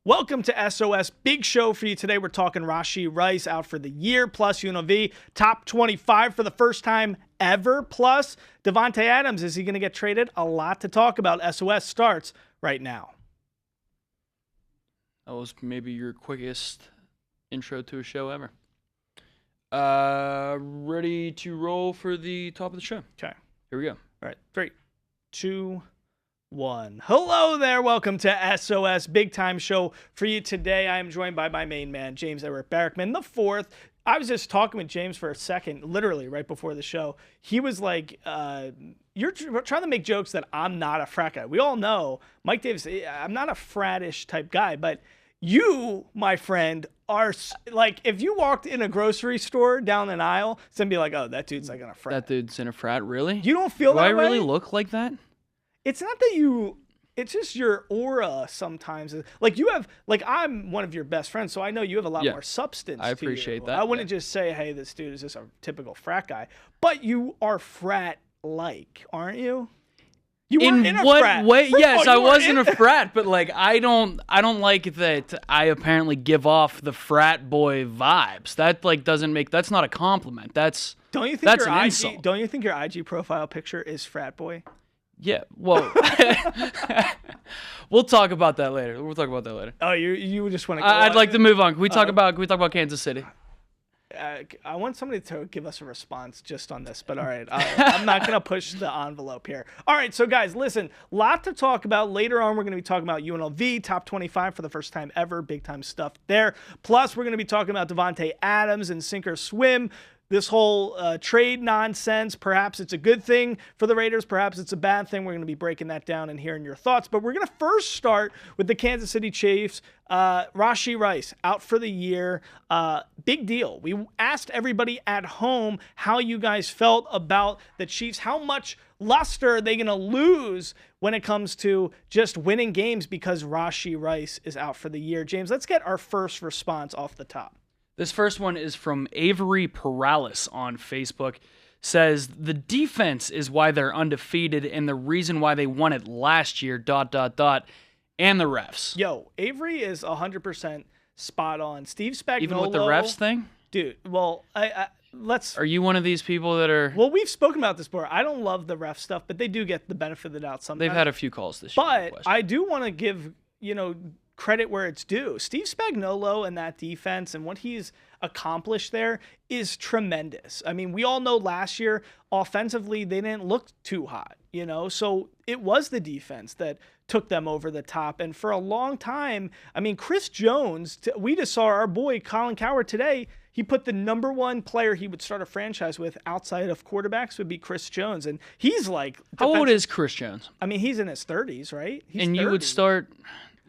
Welcome to SOS. Big show for you today. We're talking Rashee Rice out for the year, plus UNLV top 25 for the first time ever, plus Davante Adams. Is he going to get traded? A lot to talk about. SOS starts right now. That was maybe your quickest intro to a show ever. Ready to roll for the top of the show. Okay. Here we go. All right. 3, 2, 1. Hello there. Welcome to SOS. Big time show for you today. I am joined by my main man, James Edward Barrickman, the fourth. I was just talking with James for a second, literally right before the show. He was like, you're trying to make jokes that I'm not a frat guy. We all know Mike Davis, I'm not a frattish type guy, but you, my friend, are like, if you walked in a grocery store down an aisle, somebody'd be like, oh, that dude's like in a frat. That dude's in a frat, really? You don't feel Do that I way? really look like that? It's not that you, it's just your aura sometimes. Like you have, like I'm one of your best friends, so I know you have a lot more substance I appreciate to you. that. I wouldn't just say, hey, this dude is just a typical frat guy. But you are frat-like, aren't you? You weren't in a what frat. way? Yes, I was in a frat. frat, but like I don't like that I apparently give off the frat boy vibes. That like doesn't make, that's not a compliment. That's An an insult. Don't you think your IG profile picture is frat boy? Yeah, well, we'll talk about that later. Oh, you just want to go I'd on? like to move on. Can we talk about Kansas City? I want somebody to give us a response just on this, but all right, I'm not going to push the envelope here. All right, so guys, listen, lot to talk about. Later on, we're going to be talking about UNLV, top 25 for the first time ever, big time stuff there. Plus, we're going to be talking about Davante Adams and sink or swim. This whole trade nonsense, perhaps it's a good thing for the Raiders, perhaps it's a bad thing. We're going to be breaking that down and hearing your thoughts. But we're going to first start with the Kansas City Chiefs. Rashee Rice out for the year. Big deal. We asked everybody at home how you guys felt about the Chiefs. How much luster are they going to lose when it comes to just winning games because Rashee Rice is out for the year? James, let's get our first response off the top. This first one is from Avery Paralis on Facebook. Says, the defense is why they're undefeated and the reason why they won it last year, ... and the refs. Yo, Avery is 100% spot on. Steve Spagnuolo. Even with the refs thing? Dude, well, let's... Are you one of these people that are... Well, we've spoken about this before. I don't love the ref stuff, but they do get the benefit of the doubt sometimes. They've had a few calls this year. But I do want to give, credit where it's due. Steve Spagnuolo and that defense and what he's accomplished there is tremendous. I mean, we all know last year offensively they didn't look too hot, so it was the defense that took them over the top. And for a long time, I mean, Chris Jones, we just saw our boy Colin Cowherd today. He put the number one player he would start a franchise with outside of quarterbacks would be Chris Jones. And he's like... How old is Chris Jones? I mean, he's in his 30s, right? He's and 30. You would start...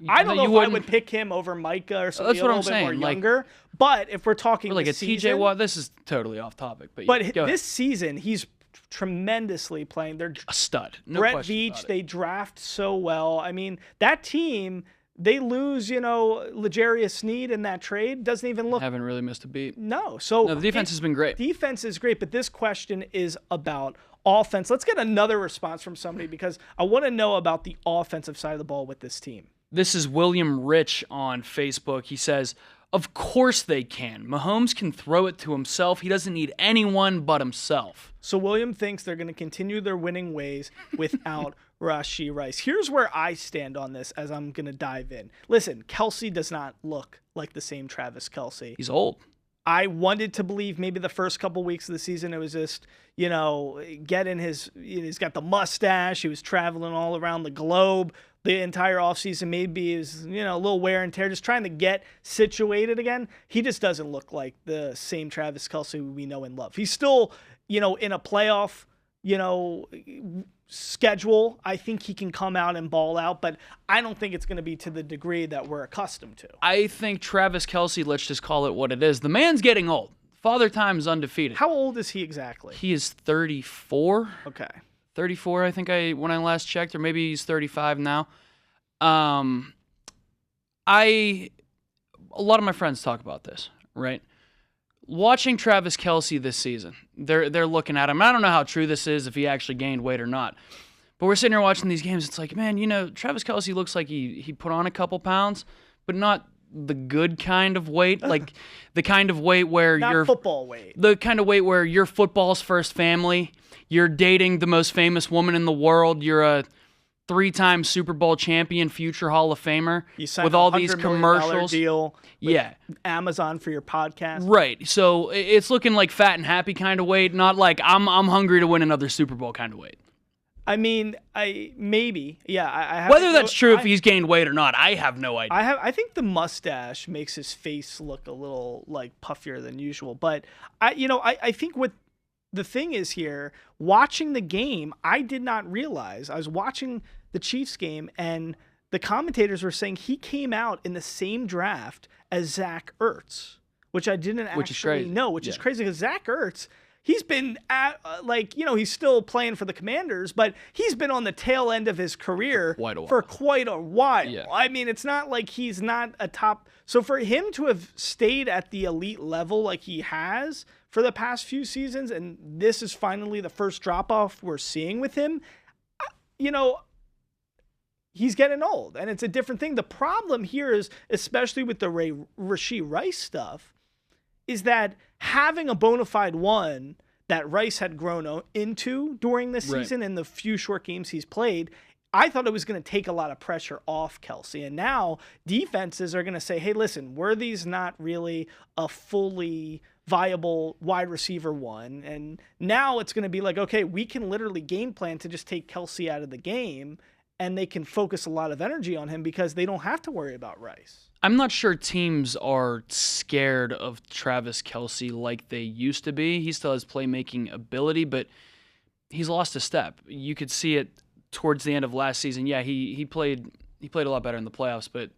I don't know if I would pick him over Micah or something a little bit more younger. But if we're talking like a TJ Watt, this is totally off topic. But this season, he's tremendously playing. They're a stud. No Brett question Veach, about it. they draft so well. I mean, that team, they lose, L'Jarius Sneed in that trade. Doesn't even look... Haven't really missed a beat. No. So the defense has been great. Defense is great, but this question is about offense. Let's get another response from somebody because I want to know about the offensive side of the ball with this team. This is William Rich on Facebook. He says, of course they can. Mahomes can throw it to himself. He doesn't need anyone but himself. So William thinks they're going to continue their winning ways without Rashee Rice. Here's where I stand on this as I'm going to dive in. Listen, Kelce does not look like the same Travis Kelce. He's old. I wanted to believe maybe the first couple weeks of the season it was just, getting he's got the mustache. He was traveling all around the globe the entire offseason. Maybe he was, a little wear and tear, just trying to get situated again. He just doesn't look like the same Travis Kelce we know and love. He's still, in a playoff, schedule. I think he can come out and ball out, but I don't think it's going to be to the degree that we're accustomed to. I think Travis Kelce, let's just call it what it is. The man's getting old. Father Time's undefeated. How old is he exactly? He is 34. Okay. 34, I think when I last checked, or maybe he's 35 now. A lot of my friends talk about this, right? Watching Travis Kelce this season, they're looking at him. I don't know how true this is, if he actually gained weight or not. But we're sitting here watching these games. It's like, man, Travis Kelce looks like he put on a couple pounds, but not the good kind of weight, like the kind of weight where Not you're football weight. the kind of weight where you're football's first family, you're dating the most famous woman in the world, you're a 3-time Super Bowl champion, future Hall of Famer, You signed with a all these $100 million commercials. deal with Yeah. Amazon for your podcast. Right. So it's looking like fat and happy kind of weight, not like I'm hungry to win another Super Bowl kind of weight. I mean, maybe. Yeah, I have Whether that's true if he's gained weight or not, I have no idea. I think the mustache makes his face look a little like puffier than usual, but I think what the thing is here, watching the game, I did not realize. I was watching the Chiefs game and the commentators were saying he came out in the same draft as Zach Ertz, which I didn't actually know, which is crazy because Zach Ertz, he's been at, he's still playing for the Commanders, but he's been on the tail end of his career for quite a while. Yeah. I mean, it's not like he's not a top. So for him to have stayed at the elite level like he has for the past few seasons, and this is finally the first drop-off we're seeing with him, he's getting old, and it's a different thing. The problem here is, especially with the Rashee Rice stuff, is that having a bona fide one that Rice had grown into during this season and the few short games he's played, I thought it was going to take a lot of pressure off Kelce. And now defenses are going to say, hey, listen, Worthy's not really a fully viable wide receiver one. And now it's going to be like, okay, we can literally game plan to just take Kelce out of the game, and they can focus a lot of energy on him because they don't have to worry about Rice. I'm not sure teams are scared of Travis Kelce like they used to be. He still has playmaking ability, but he's lost a step. You could see it towards the end of last season. Yeah, he played a lot better in the playoffs, but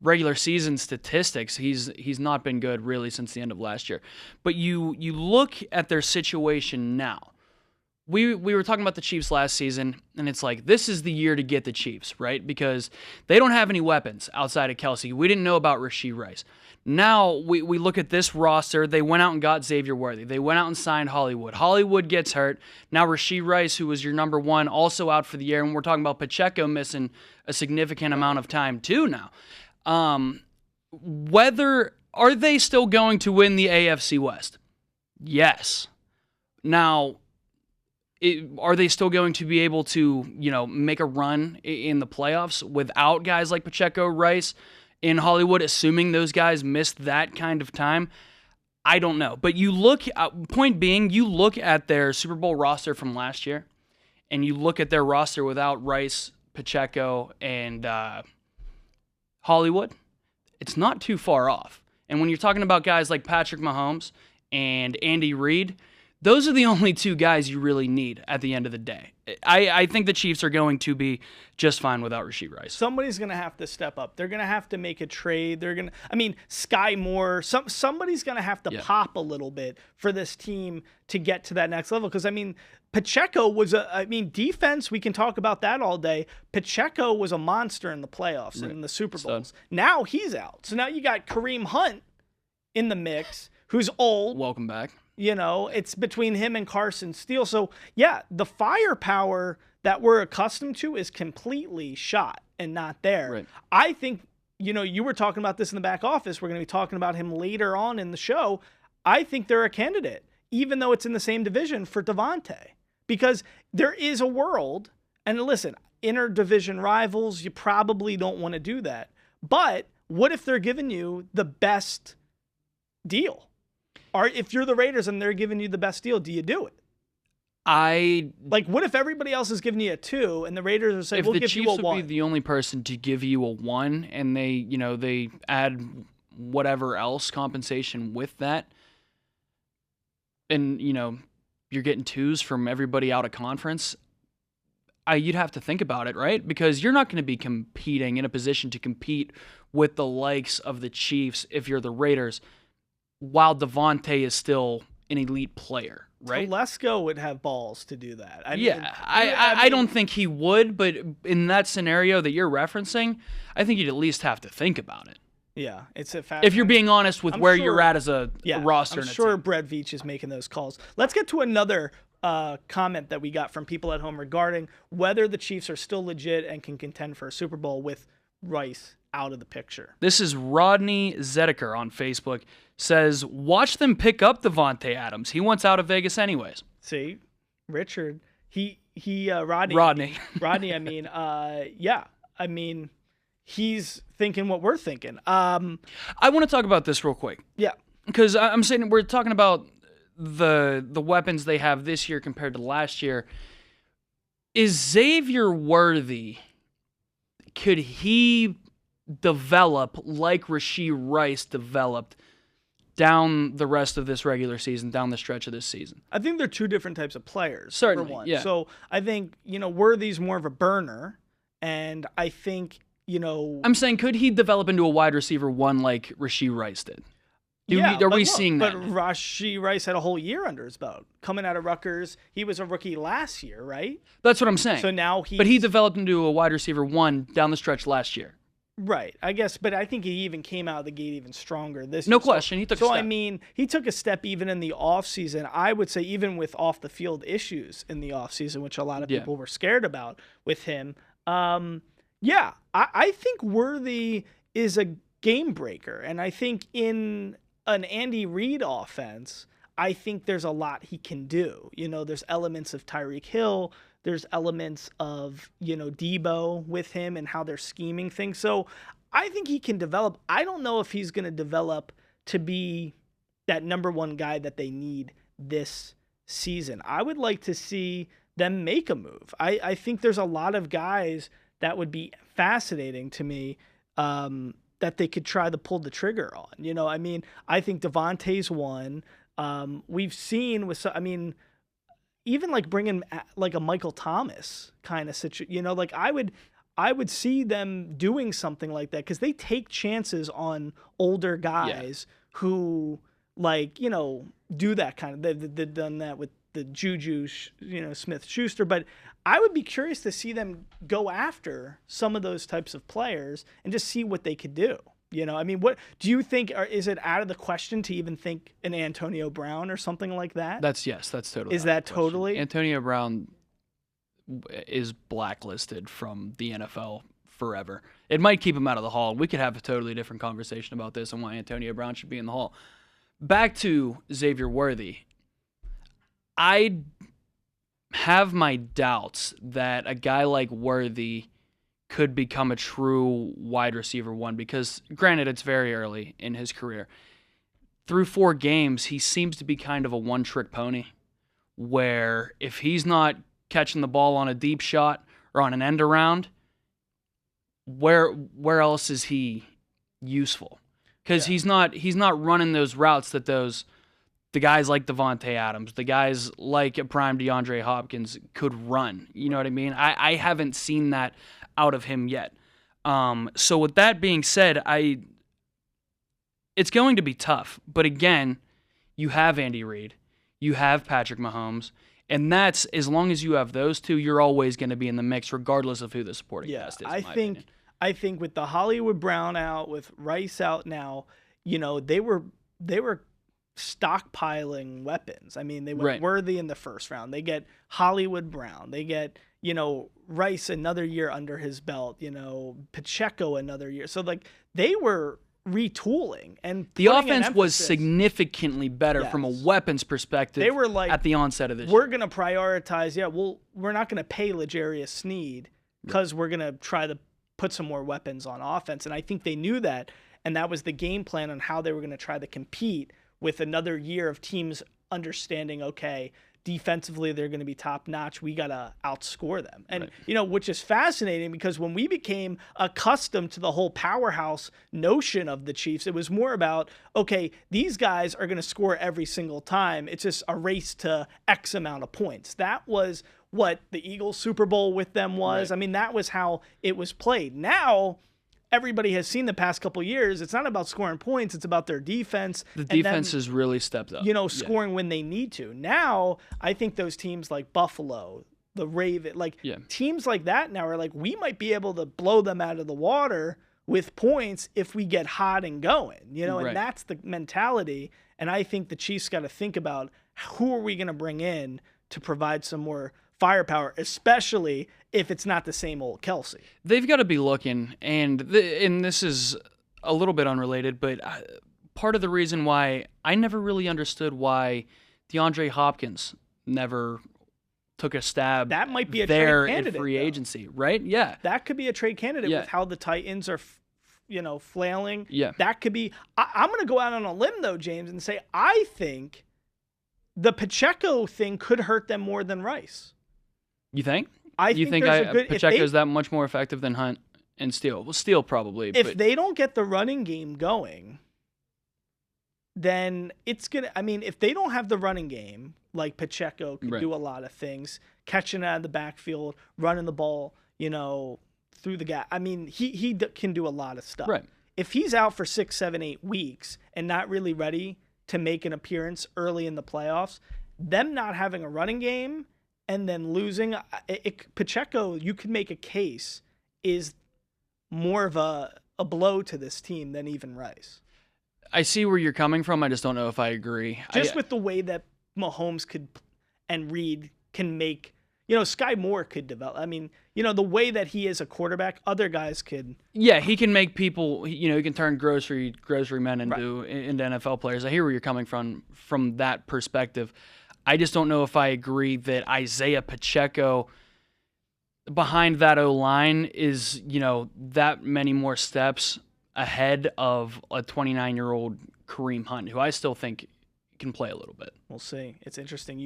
regular season statistics, he's not been good really since the end of last year. But you look at their situation now. We were talking about the Chiefs last season, and it's like, this is the year to get the Chiefs, right? Because they don't have any weapons outside of Kelce. We didn't know about Rashee Rice. Now we look at this roster. They went out and got Xavier Worthy. They went out and signed Hollywood. Hollywood gets hurt. Now Rashee Rice, who was your number one, also out for the year. And we're talking about Pacheco missing a significant amount of time too now. Are they still going to win the AFC West? Yes. Now, are they still going to be able to, make a run in the playoffs without guys like Pacheco, Rice, in Hollywood, assuming those guys missed that kind of time? I don't know. But you look at their Super Bowl roster from last year, and you look at their roster without Rice, Pacheco, and Hollywood, it's not too far off. And when you're talking about guys like Patrick Mahomes and Andy Reid, those are the only two guys you really need at the end of the day. I think the Chiefs are going to be just fine without Rashee Rice. Somebody's going to have to step up. They're going to have to make a trade. Sky Moore, somebody's going to have to pop a little bit for this team to get to that next level. Because, Pacheco was defense, we can talk about that all day. Pacheco was a monster in the playoffs and in the Super Bowls. Now he's out. So now you got Kareem Hunt in the mix, who's old. Welcome back. It's between him and Carson Steele. So, yeah, the firepower that we're accustomed to is completely shot and not there. Right. I think, you were talking about this in the back office. We're going to be talking about him later on in the show. I think they're a candidate, even though it's in the same division, for Davante. Because there is a world, and listen, inter-division rivals, you probably don't want to do that. But what if they're giving you the best deal? Or if you're the Raiders and they're giving you the best deal, do you do it? What if everybody else is giving you a 2 and the Raiders are saying, we'll give you a 1? If the Chiefs would be the only person to give you a 1 and they add whatever else compensation with that, and, you're getting 2s from everybody out of conference, you'd have to think about it, right? Because you're not going to be competing in a position to compete with the likes of the Chiefs if you're the Raiders, while Davante is still an elite player, right? Telesco would have balls to do that. I don't think he would, but in that scenario that you're referencing, I think you'd at least have to think about it. Yeah, it's a fact. If you're being honest with you're at as a roster. I'm sure Brett Veach is making those calls. Let's get to another comment that we got from people at home regarding whether the Chiefs are still legit and can contend for a Super Bowl with Rice out of the picture. This is Rodney Zedeker on Facebook. Says, watch them pick up Davante Adams. He wants out of Vegas anyways. See, Richard, Rodney. Rodney, yeah. I mean, he's thinking what we're thinking. I want to talk about this real quick. Yeah. Because I'm saying we're talking about the weapons they have this year compared to last year. Is Xavier Worthy, could he develop like Rashee Rice developed down the rest of this regular season, down the stretch of this season? I think they're two different types of players. Certainly, for one. yeah. So I think, Worthy's more of a burner, and I think, I'm saying, could he develop into a wide receiver one like Rashee Rice did? Are we seeing that? But Rashee Rice had a whole year under his belt. Coming out of Rutgers, he was a rookie last year, right? That's what I'm saying. So now But he developed into a wide receiver one down the stretch last year. Right, I guess, but I think he even came out of the gate even stronger this year. No question, he took a step. So, I mean, he took a step even in the offseason. I would say even with off-the-field issues in the offseason, which a lot of people were scared about with him. I think Worthy is a game breaker, and I think in an Andy Reid offense, I think there's a lot he can do. There's elements of Tyreek Hill. There's elements of, Debo with him and how they're scheming things. So I think he can develop. I don't know if he's going to develop to be that number one guy that they need this season. I would like to see them make a move. I think there's a lot of guys that would be fascinating to me that they could try to pull the trigger on. I think Davante's one. We've seen even like bringing like a Michael Thomas kind of situation, like I would see them doing something like that because they take chances on older guys who do that kind of. They've done that with the Juju, Smith-Schuster, but I would be curious to see them go after some of those types of players and just see what they could do. What do you think? Is it out of the question to even think an Antonio Brown or something like that? That's totally. Is that totally? Antonio Brown is blacklisted from the NFL forever. It might keep him out of the Hall. We could have a totally different conversation about this and why Antonio Brown should be in the Hall. Back to Xavier Worthy. I have my doubts that a guy like Worthy could become a true wide receiver one because, granted, it's very early in his career. Through 4 games, he seems to be kind of a one-trick pony where if he's not catching the ball on a deep shot or on an end around, where else is he useful? Because he's not running those routes that the guys like Davante Adams, the guys like a prime DeAndre Hopkins could run. You know what I mean? I haven't seen that out of him yet. So with that being said, it's going to be tough. But again, you have Andy Reid, you have Patrick Mahomes, and that's as long as you have those two, you're always going to be in the mix, regardless of who the supporting cast is. I think with the Hollywood Brown out, with Rice out now, they were stockpiling weapons. They went Worthy in the first round. They get Hollywood Brown. They get Rice another year under his belt. Pacheco another year. So they were retooling, and the offense was significantly better from a weapons perspective. They were like, at the onset of this, we're going to prioritize. We're not going to pay L'Jarius Sneed because we're going to try to put some more weapons on offense. And I think they knew that, and that was the game plan on how they were going to try to compete with another year of teams understanding, okay, defensively they're going to be top notch. We got to outscore them. And, which is fascinating because when we became accustomed to the whole powerhouse notion of the Chiefs, it was more about, okay, these guys are going to score every single time. It's just a race to X amount of points. That was what the Eagles Super Bowl with them was. Right. That was how it was played. Now, everybody has seen the past couple of years, it's not about scoring points, it's about their defense. The defense has really stepped up. Scoring when they need to. Now, I think those teams like Buffalo, the Ravens, teams like that now are like, we might be able to blow them out of the water with points if we get hot and going, and that's the mentality. And I think the Chiefs got to think about who are we going to bring in to provide some more firepower, especially if it's not the same old Kelsey. They've got to be looking, and this is a little bit unrelated, but part of the reason why I never really understood why DeAndre Hopkins never took a stab that might be a there trade candidate, in free agency, right? Yeah. That could be a trade candidate with how the Titans are, flailing. Yeah. That could be. I'm going to go out on a limb, though, James, and say I think the Pacheco thing could hurt them more than Rice. You think? You think Pacheco's that much more effective than Hunt and Steele? Well, Steele probably. If they don't get the running game going, then it's going to – I mean, if they don't have the running game, like Pacheco could do a lot of things, catching out of the backfield, running the ball, through the gap. I mean, he can do a lot of stuff. Right. If he's out for 6, 7, 8 weeks and not really ready to make an appearance early in the playoffs, them not having a running game and then losing Pacheco, you could make a case, is more of a blow to this team than even Rice. I see where you're coming from. I just don't know if I agree. With the way that Mahomes could and Reed can make, Sky Moore could develop. I mean, the way that he is a quarterback, other guys could. Yeah, he can make people, he can turn grocery men into NFL players. I hear where you're coming from that perspective. I just don't know if I agree that Isaiah Pacheco behind that O-line is, that many more steps ahead of a 29-year-old Kareem Hunt, who I still think can play a little bit. We'll see. It's interesting.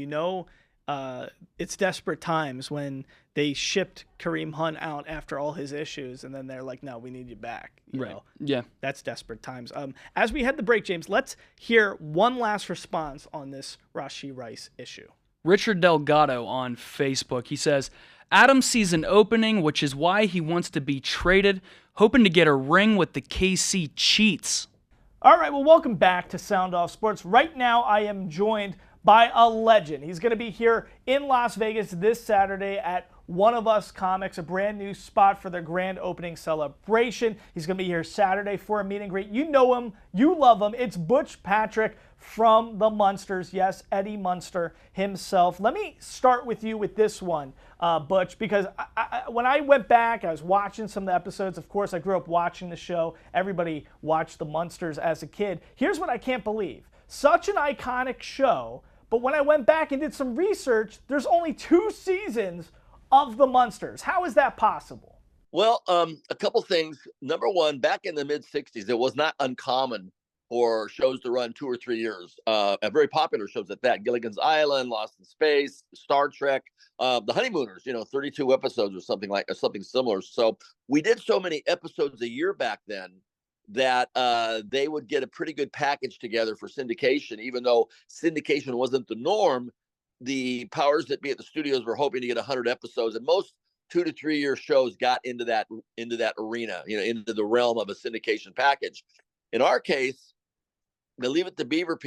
It's desperate times when they shipped Kareem Hunt out after all his issues, and then they're like, no, we need you back. You know? Yeah. That's desperate times. As we head the break, James, let's hear one last response on this Rashee Rice issue. Richard Delgado on Facebook, he says, Adams sees an opening, which is why he wants to be traded, hoping to get a ring with the KC Cheats. All right, well, welcome back to Sound Off Sports. Right now, I am joined by a legend. He's going to be here in Las Vegas this Saturday at One of Us Comics, a brand new spot for their grand opening celebration. He's going to be here Saturday for a meet and greet. You know him, you love him. It's Butch Patrick from the Munsters. Yes, Eddie Munster himself. Let me start with you with this one, Butch, because when I went back, I was watching some of the episodes. Of course, I grew up watching the show. Everybody watched the Munsters as a kid. Here's what I can't believe. Such an iconic show, but when I went back and did some research, there's only 2 seasons of the Munsters. How is that possible? Well, a couple things. Number one, back in the mid-'60s, it was not uncommon for shows to run 2 or 3 years. Very popular shows at that. Gilligan's Island, Lost in Space, Star Trek, The Honeymooners, 32 episodes or something similar. So we did so many episodes a year back then that they would get a pretty good package together for syndication. Even though syndication wasn't the norm, the powers that be at the studios were hoping to get 100 episodes, and most 2 to 3 year shows got into that arena, into the realm of a syndication package. In our case, the Leave It to Beaver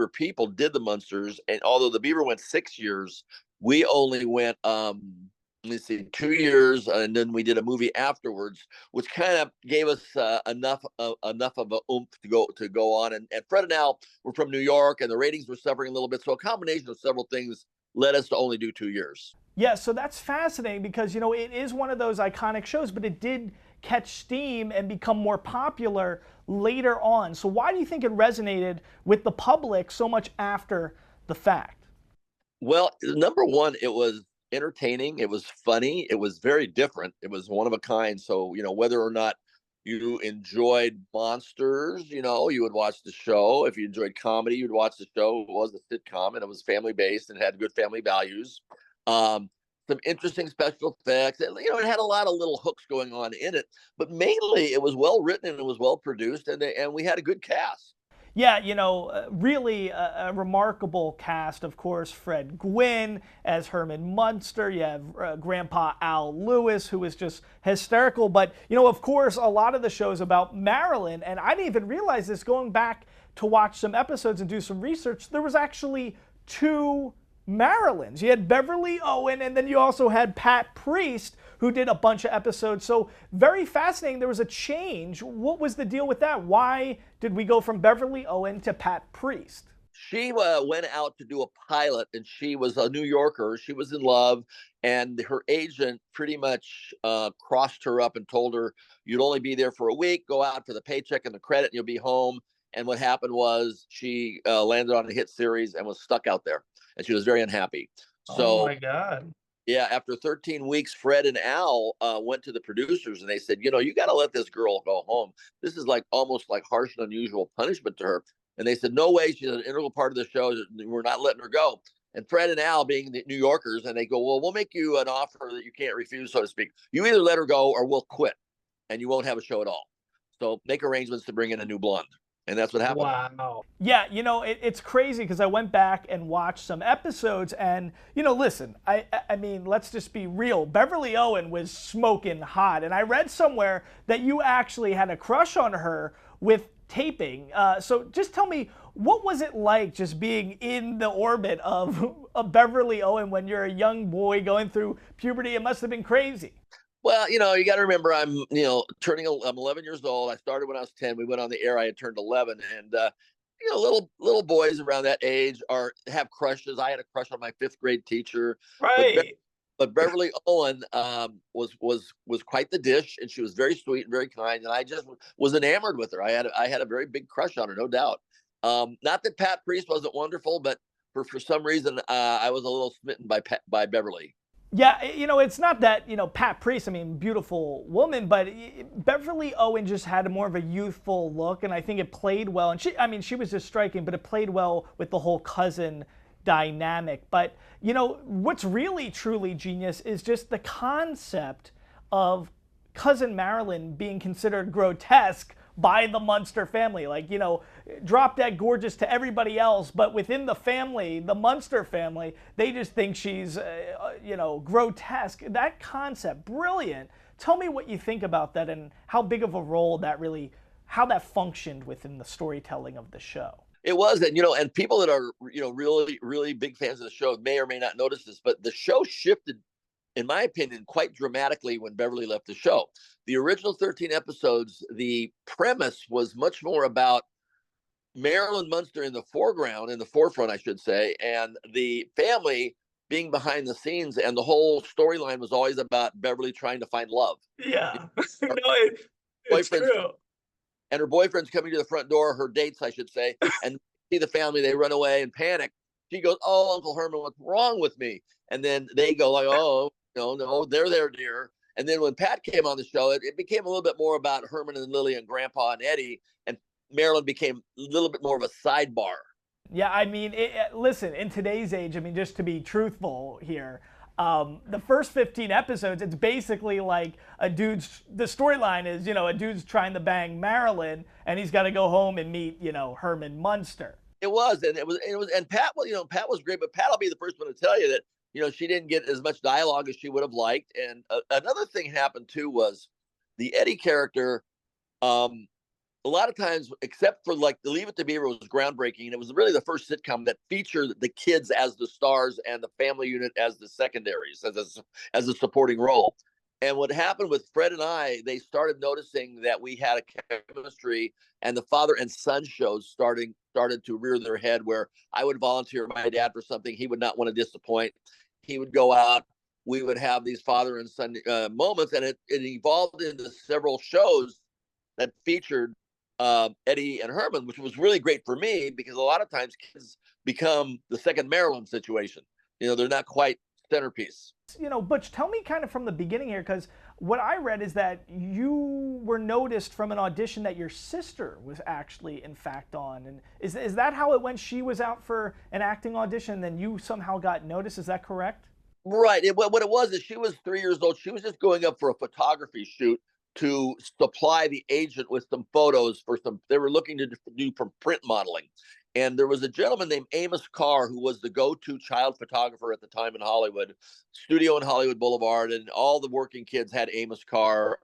people did the Munsters, and although the Beaver went 6 years, we only went 2 years, and then we did a movie afterwards, which kind of gave us enough of a oomph to go on. And Fred and Al were from New York, and the ratings were suffering a little bit, so a combination of several things led us to only do 2 years. Yeah, so that's fascinating because it is one of those iconic shows, but it did catch steam and become more popular later on. So why do you think it resonated with the public so much after the fact? Well, number one, it was entertaining. It was funny. It was very different. It was one of a kind. So, whether or not you enjoyed monsters, you would watch the show. If you enjoyed comedy, you'd watch the show. It was a sitcom, and it was family-based and had good family values. Some interesting special effects. It had a lot of little hooks going on in it, but mainly it was well written and it was well produced, and we had a good cast. Yeah, really a remarkable cast. Of course, Fred Gwynn as Herman Munster. You have Grandpa Al Lewis, who is just hysterical. But, of course, a lot of the shows about Maryland, and I didn't even realize this going back to watch some episodes and do some research, there was actually 2 Marylands. You had Beverly Owen, and then you also had Pat Priest, who did a bunch of episodes. So very fascinating. There was a change. What was the deal with that? Why did we go from Beverly Owen to Pat Priest? She went out to do a pilot, and she was a New Yorker. She was in love, and her agent pretty much crossed her up and told her, you'd only be there for a week, go out for the paycheck and the credit, and you'll be home. And what happened was she landed on a hit series and was stuck out there, and she was very unhappy. Oh So my God. yeah, after 13 weeks, Fred and Al went to the producers and they said, you got to let this girl go home. This is like almost like harsh and unusual punishment to her. And they said, no way, she's an integral part of the show. We're not letting her go. And Fred and Al, being the New Yorkers, and they go, well, we'll make you an offer that you can't refuse, so to speak. You either let her go or we'll quit, and you won't have a show at all. So make arrangements to bring in a new blonde. And that's what happened. Wow. Yeah, it's crazy because I went back and watched some episodes, and listen, I mean, let's just be real. Beverly Owen was smoking hot, and I read somewhere that you actually had a crush on her with taping. So just tell me, what was it like just being in the orbit of Beverly Owen when you're a young boy going through puberty? It must have been crazy. Well, you got to remember, I'm 11 years old. I started when I was 10. We went on the air. I had turned 11, and little boys around that age have crushes. I had a crush on my 5th grade teacher, Right. but Beverly Owen was quite the dish, and she was very sweet and very kind, and I just was enamored with her. I had a very big crush on her, no doubt. Not that Pat Priest wasn't wonderful, but for some reason, I was a little smitten by Beverly. Yeah, it's not that, Pat Priest, I mean, beautiful woman, but Beverly Owen just had more of a youthful look, and I think it played well. And she was just striking, but it played well with the whole cousin dynamic. But, what's really, truly genius is just the concept of Cousin Marilyn being considered grotesque by the Munster family. Like, drop dead gorgeous to everybody else, but within the family, the Munster family, they just think she's, grotesque. That concept, brilliant. Tell me what you think about that and how big of a role how that functioned within the storytelling of the show. It was, and people that are, really, really big fans of the show may or may not notice this, but the show shifted, in my opinion, quite dramatically when Beverly left the show. The original 13 episodes, the premise was much more about Marilyn Munster in the forefront, I should say, and the family being behind the scenes. And the whole storyline was always about Beverly trying to find love. Yeah, it's true. And her boyfriend's coming to the front door, her dates, I should say, and see the family, they run away and panic. She goes, oh, Uncle Herman, what's wrong with me? And then they go like, oh, no, they're there, dear. And then when Pat came on the show, it became a little bit more about Herman and Lily and Grandpa and Eddie, and Marilyn became a little bit more of a sidebar. Yeah, I mean, listen, in today's age, I mean, just to be truthful here, the first 15 episodes, it's basically like the storyline is, a dude's trying to bang Marilyn, and he's got to go home and meet, Herman Munster. It was, and Pat, Pat was great, but Pat will be the first one to tell you that, she didn't get as much dialogue as she would have liked. And another thing happened too was the Eddie character. A lot of times, except for like the Leave It to Beaver was groundbreaking, and it was really the first sitcom that featured the kids as the stars and the family unit as the secondaries, as a supporting role. And what happened with Fred and I, they started noticing that we had a chemistry, and the father and son shows started to rear their head, where I would volunteer my dad for something he would not want to disappoint. He would go out. We would have these father and son moments, and it evolved into several shows that featured Eddie and Herman, which was really great for me because a lot of times kids become the second Marilyn situation. They're not quite centerpiece. Butch, tell me kind of from the beginning here, because what I read is that you were noticed from an audition that your sister was actually, in fact, on. And is that how it went? She was out for an acting audition, and then you somehow got noticed. Is that correct? Right. What it was is she was 3 years old. She was just going up for a photography shoot to supply the agent with some photos they were looking to do from print modeling. And there was a gentleman named Amos Carr who was the go-to child photographer at the time in Hollywood, studio in Hollywood Boulevard, and all the working kids had Amos Carr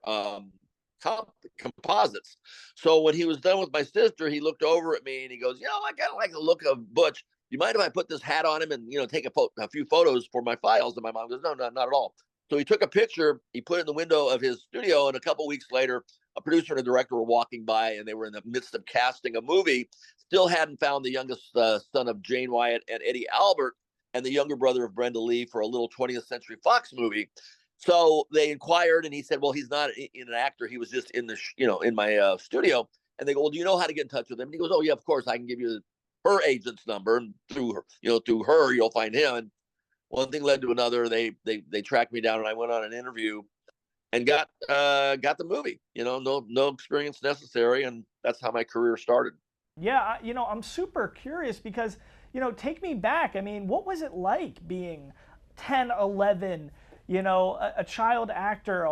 composites. So when he was done with my sister, he looked over at me and he goes, I kind of like the look of Butch. You mind if I put this hat on him and take a few photos for my files? And my mom goes, no, not at all. So he took a picture, he put it in the window of his studio, and a couple weeks later, a producer and a director were walking by, and they were in the midst of casting a movie. Still hadn't found the youngest son of Jane Wyatt and Eddie Albert, and the younger brother of Brenda Lee for a little 20th Century Fox movie. So they inquired, and he said, "Well, he's not an actor. He was just in the, in my studio." And they go, "Well, do you know how to get in touch with him?" And he goes, "Oh yeah, of course. I can give you her agent's number, and through her, you'll find him." And one thing led to another. They tracked me down, and I went on an interview and got the movie. No experience necessary, and that's how my career started. Yeah, I'm super curious because, take me back. I mean, what was it like being 10, 11, a child actor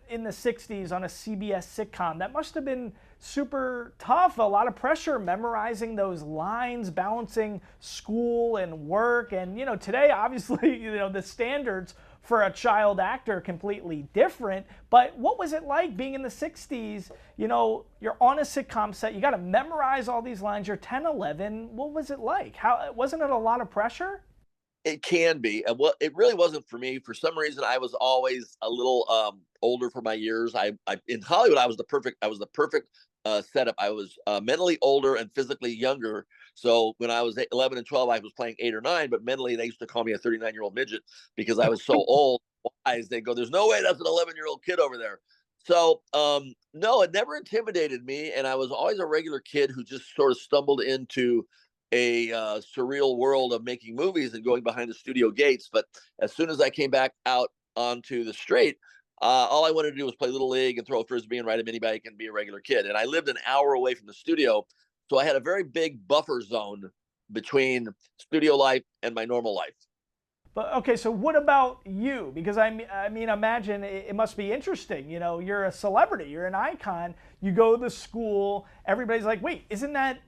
in the 60s on a CBS sitcom? That must have been super tough, a lot of pressure, memorizing those lines, balancing school and work. And, today, obviously, the standards for a child actor are completely different. But what was it like being in the 60s? You're on a sitcom set, you got to memorize all these lines, you're 10, 11. What was it like? Wasn't it a lot of pressure? It can be. Well, it really wasn't for me. For some reason, I was always a little older for my years. I in Hollywood, I was the perfect setup. I was mentally older and physically younger. So when I was 11 and 12, I was playing 8 or 9, but mentally they used to call me a 39-year-old midget because I was so old. Wise, they go, "There's no way that's an 11-year-old kid over there." So no, it never intimidated me, and I was always a regular kid who just sort of stumbled into a surreal world of making movies and going behind the studio gates. But as soon as I came back out onto the straight, all I wanted to do was play Little League and throw a Frisbee and ride a mini bike and be a regular kid. And I lived an hour away from the studio. So I had a very big buffer zone between studio life and my normal life. But okay, so what about you? Because I mean, imagine it must be interesting. You're a celebrity, you're an icon. You go to school, everybody's like, "Wait, isn't that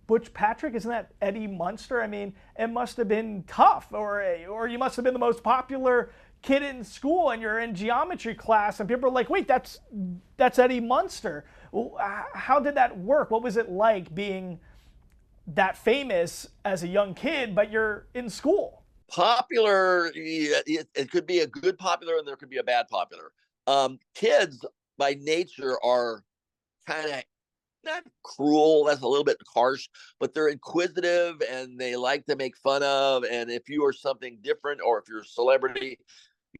Butch Patrick? Isn't that Eddie Munster?" I mean, it must have been tough, or you must have been the most popular kid in school, and you're in geometry class, and people are like, "Wait, that's Eddie Munster." How did that work? What was it like being that famous as a young kid, but you're in school? Popular, it could be a good popular, and there could be a bad popular. Kids by nature are kind of not cruel, that's a little bit harsh, but they're inquisitive and they like to make fun of. And if you are something different, or if you're a celebrity,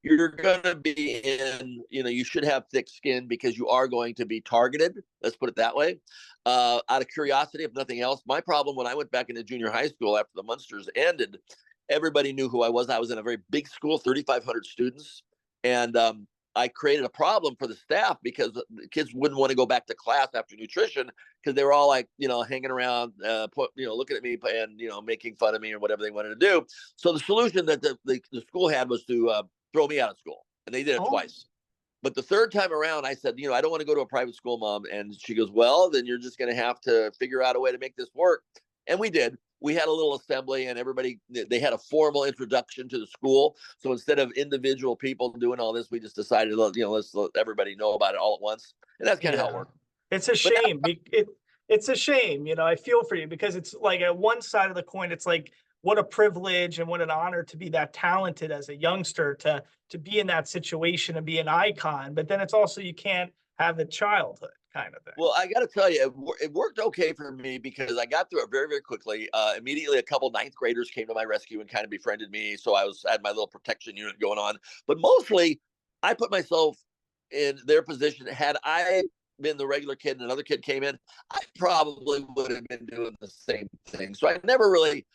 you're going to be you should have thick skin because you are going to be targeted. Let's put it that way. Out of curiosity, if nothing else, my problem when I went back into junior high school after the Munsters ended, everybody knew who I was. I was in a very big school, 3,500 students. And I created a problem for the staff because the kids wouldn't want to go back to class after nutrition because they were all like, hanging around, looking at me and, making fun of me or whatever they wanted to do. So the solution that the school had was to throw me out of school. And they did it twice. But the third time around, I said, I don't want to go to a private school, Mom. And she goes, "Well, then you're just going to have to figure out a way to make this work." And we did. We had a little assembly, and they had a formal introduction to the school. So instead of individual people doing all this, we just decided, let's let everybody know about it all at once. And that's kind of how it worked. It's a shame. It's a shame. I feel for you because it's like at one side of the coin, it's like, what a privilege and what an honor to be that talented as a youngster, to be in that situation and be an icon. But then it's also, you can't have the childhood kind of thing. Well, I got to tell you, it worked okay for me because I got through it very, very quickly. Immediately, a couple ninth graders came to my rescue and kind of befriended me. So I had my little protection unit going on. But mostly, I put myself in their position. Had I been the regular kid and another kid came in, I probably would have been doing the same thing. So I never really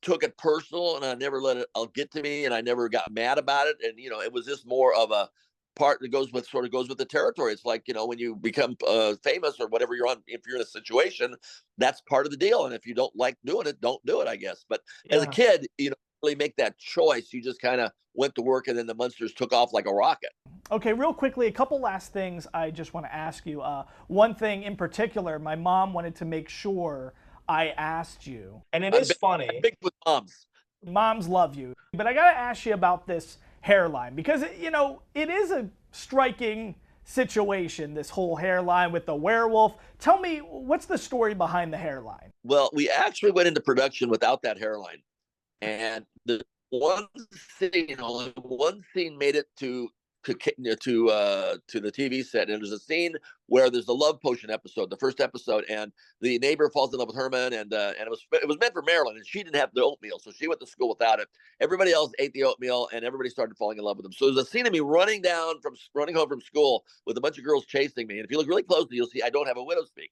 took it personal, and I never let it get to me, and I never got mad about it. And it was just more of a part that goes with the territory. It's like, when you become famous or whatever you're on, if you're in a situation, that's part of the deal. And if you don't like doing it, don't do it, I guess. But as a kid, really make that choice. You just kind of went to work, and then the Munsters took off like a rocket. Okay, real quickly, a couple last things I just want to ask you. One thing in particular, my mom wanted to make sure I asked you, and it is funny. I'm big with moms. Moms love you, but I gotta ask you about this hairline because it is a striking situation. This whole hairline with the werewolf. Tell me, what's the story behind the hairline? Well, we actually went into production without that hairline, and the one scene, only one scene made it to the TV set, and there's a scene where there's a love potion episode, the first episode, and the neighbor falls in love with Herman, and it was meant for Marilyn, and she didn't have the oatmeal, so she went to school without it. Everybody else ate the oatmeal, and everybody started falling in love with him. So there's a scene of me running home from school with a bunch of girls chasing me, and if you look really closely, you'll see I don't have a widow's peak.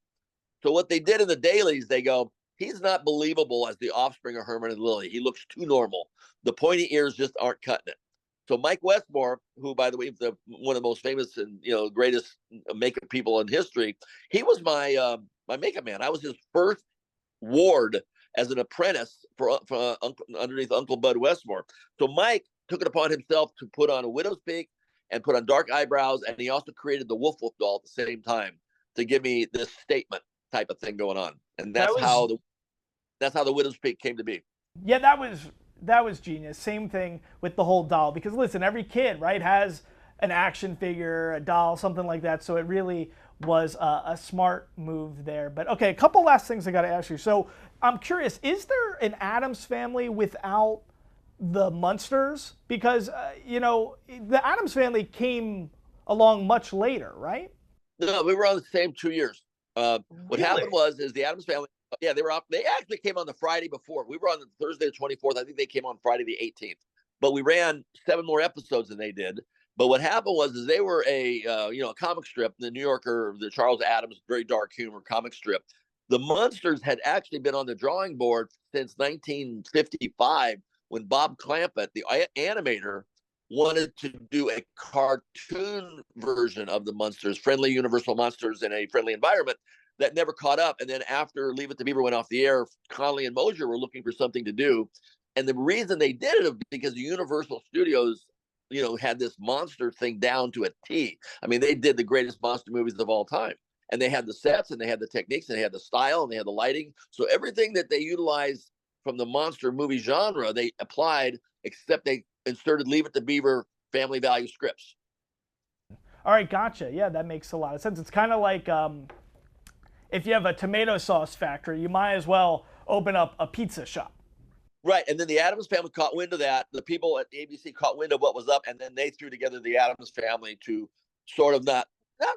So what they did in the dailies, they go, he's not believable as the offspring of Herman and Lily. He looks too normal. The pointy ears just aren't cutting it. So Mike Westmore, who, by the way, is one of the most famous and greatest makeup people in history, he was my makeup man. I was his first ward as an apprentice for underneath Uncle Bud Westmore. So Mike took it upon himself to put on a widow's peak and put on dark eyebrows, and he also created the Wolf doll at the same time to give me this statement type of thing going on, and that's how the widow's peak came to be. Yeah, that was genius. Same thing with the whole doll, because listen, every kid, right, has an action figure, a doll, something like that. So it really was a smart move there. But okay, a couple last things I got to ask you. So I'm curious, is there an Adams family without the Munsters? Because the Adams family came along much later, right? No, we were on the same 2 years. What happened was the Adams family. Yeah, they were up. They actually came on the Friday before. We were on the Thursday the 24th. I think they came on Friday the 18th. But we ran 7 more episodes than they did. But what happened was they were a comic strip, the New Yorker, the Charles Adams, very dark humor comic strip. The Munsters had actually been on the drawing board since 1955 when Bob Clampett, the animator, wanted to do a cartoon version of the Munsters, friendly universal monsters in a friendly environment. That never caught up. And then after Leave It to Beaver went off the air, Connolly and Mosier were looking for something to do. And the reason they did it is because the Universal Studios, had this monster thing down to a T. I mean, they did the greatest monster movies of all time. And they had the sets, and they had the techniques, and they had the style, and they had the lighting. So everything that they utilized from the monster movie genre, they applied, except they inserted Leave It to Beaver family value scripts. All right, gotcha. Yeah, that makes a lot of sense. It's kind of like if you have a tomato sauce factory, you might as well open up a pizza shop. Right. And then the Adams family caught wind of that. The people at ABC caught wind of what was up, and then they threw together the Adams family to sort of not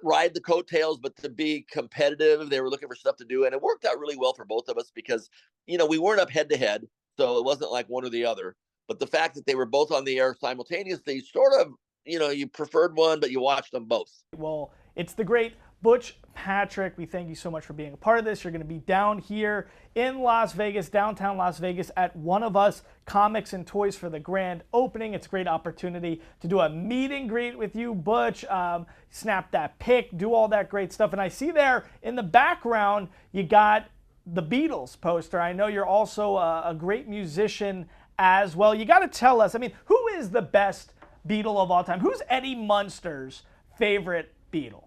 ride the coattails, but to be competitive. They were looking for stuff to do, and it worked out really well for both of us because, we weren't up head to head, so it wasn't like one or the other. But the fact that they were both on the air simultaneously sort of, you preferred one, but you watched them both. Well, it's the great Butch Patrick. We thank you so much for being a part of this. You're going to be down here in Las Vegas, downtown Las Vegas, at One of Us Comics and Toys for the grand opening. It's a great opportunity to do a meet and greet with you, Butch, snap that pic, do all that great stuff. And I see there in the background, you got the Beatles poster. I know you're also a great musician as well. You got to tell us, who is the best Beatle of all time? Who's Eddie Munster's favorite Beatle?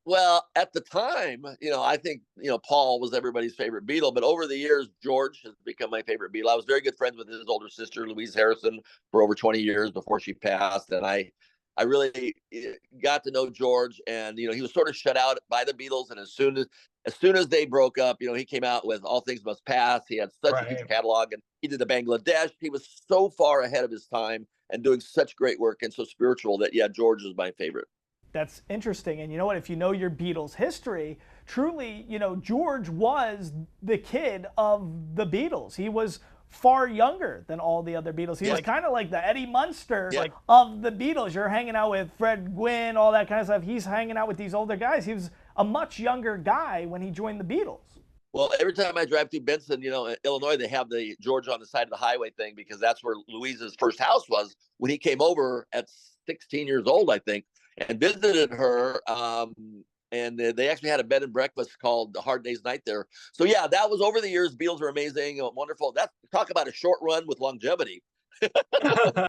Well, at the time, I think, Paul was everybody's favorite Beatle, but over the years, George has become my favorite Beatle. I was very good friends with his older sister, Louise Harrison, for over 20 years before she passed. And I really got to know George, and, he was sort of shut out by the Beatles. And as soon as they broke up, he came out with All Things Must Pass. He had such a huge catalog, and he did the Bangladesh. He was so far ahead of his time and doing such great work and so spiritual that, yeah, George is my favorite. That's interesting. And you know what? If you know your Beatles history, truly, George was the kid of the Beatles. He was far younger than all the other Beatles. He was kind of like the Eddie Munster of the Beatles. You're hanging out with Fred Gwynne, all that kind of stuff. He's hanging out with these older guys. He was a much younger guy when he joined the Beatles. Well, every time I drive through Benson, Illinois, they have the George on the side of the highway thing because that's where Louise's first house was when he came over at 16 years old, I think, and visited her. And they actually had a bed and breakfast called the Hard Day's Night there. So, yeah, that was over the years. Beatles were amazing, wonderful. Talk about a short run with longevity.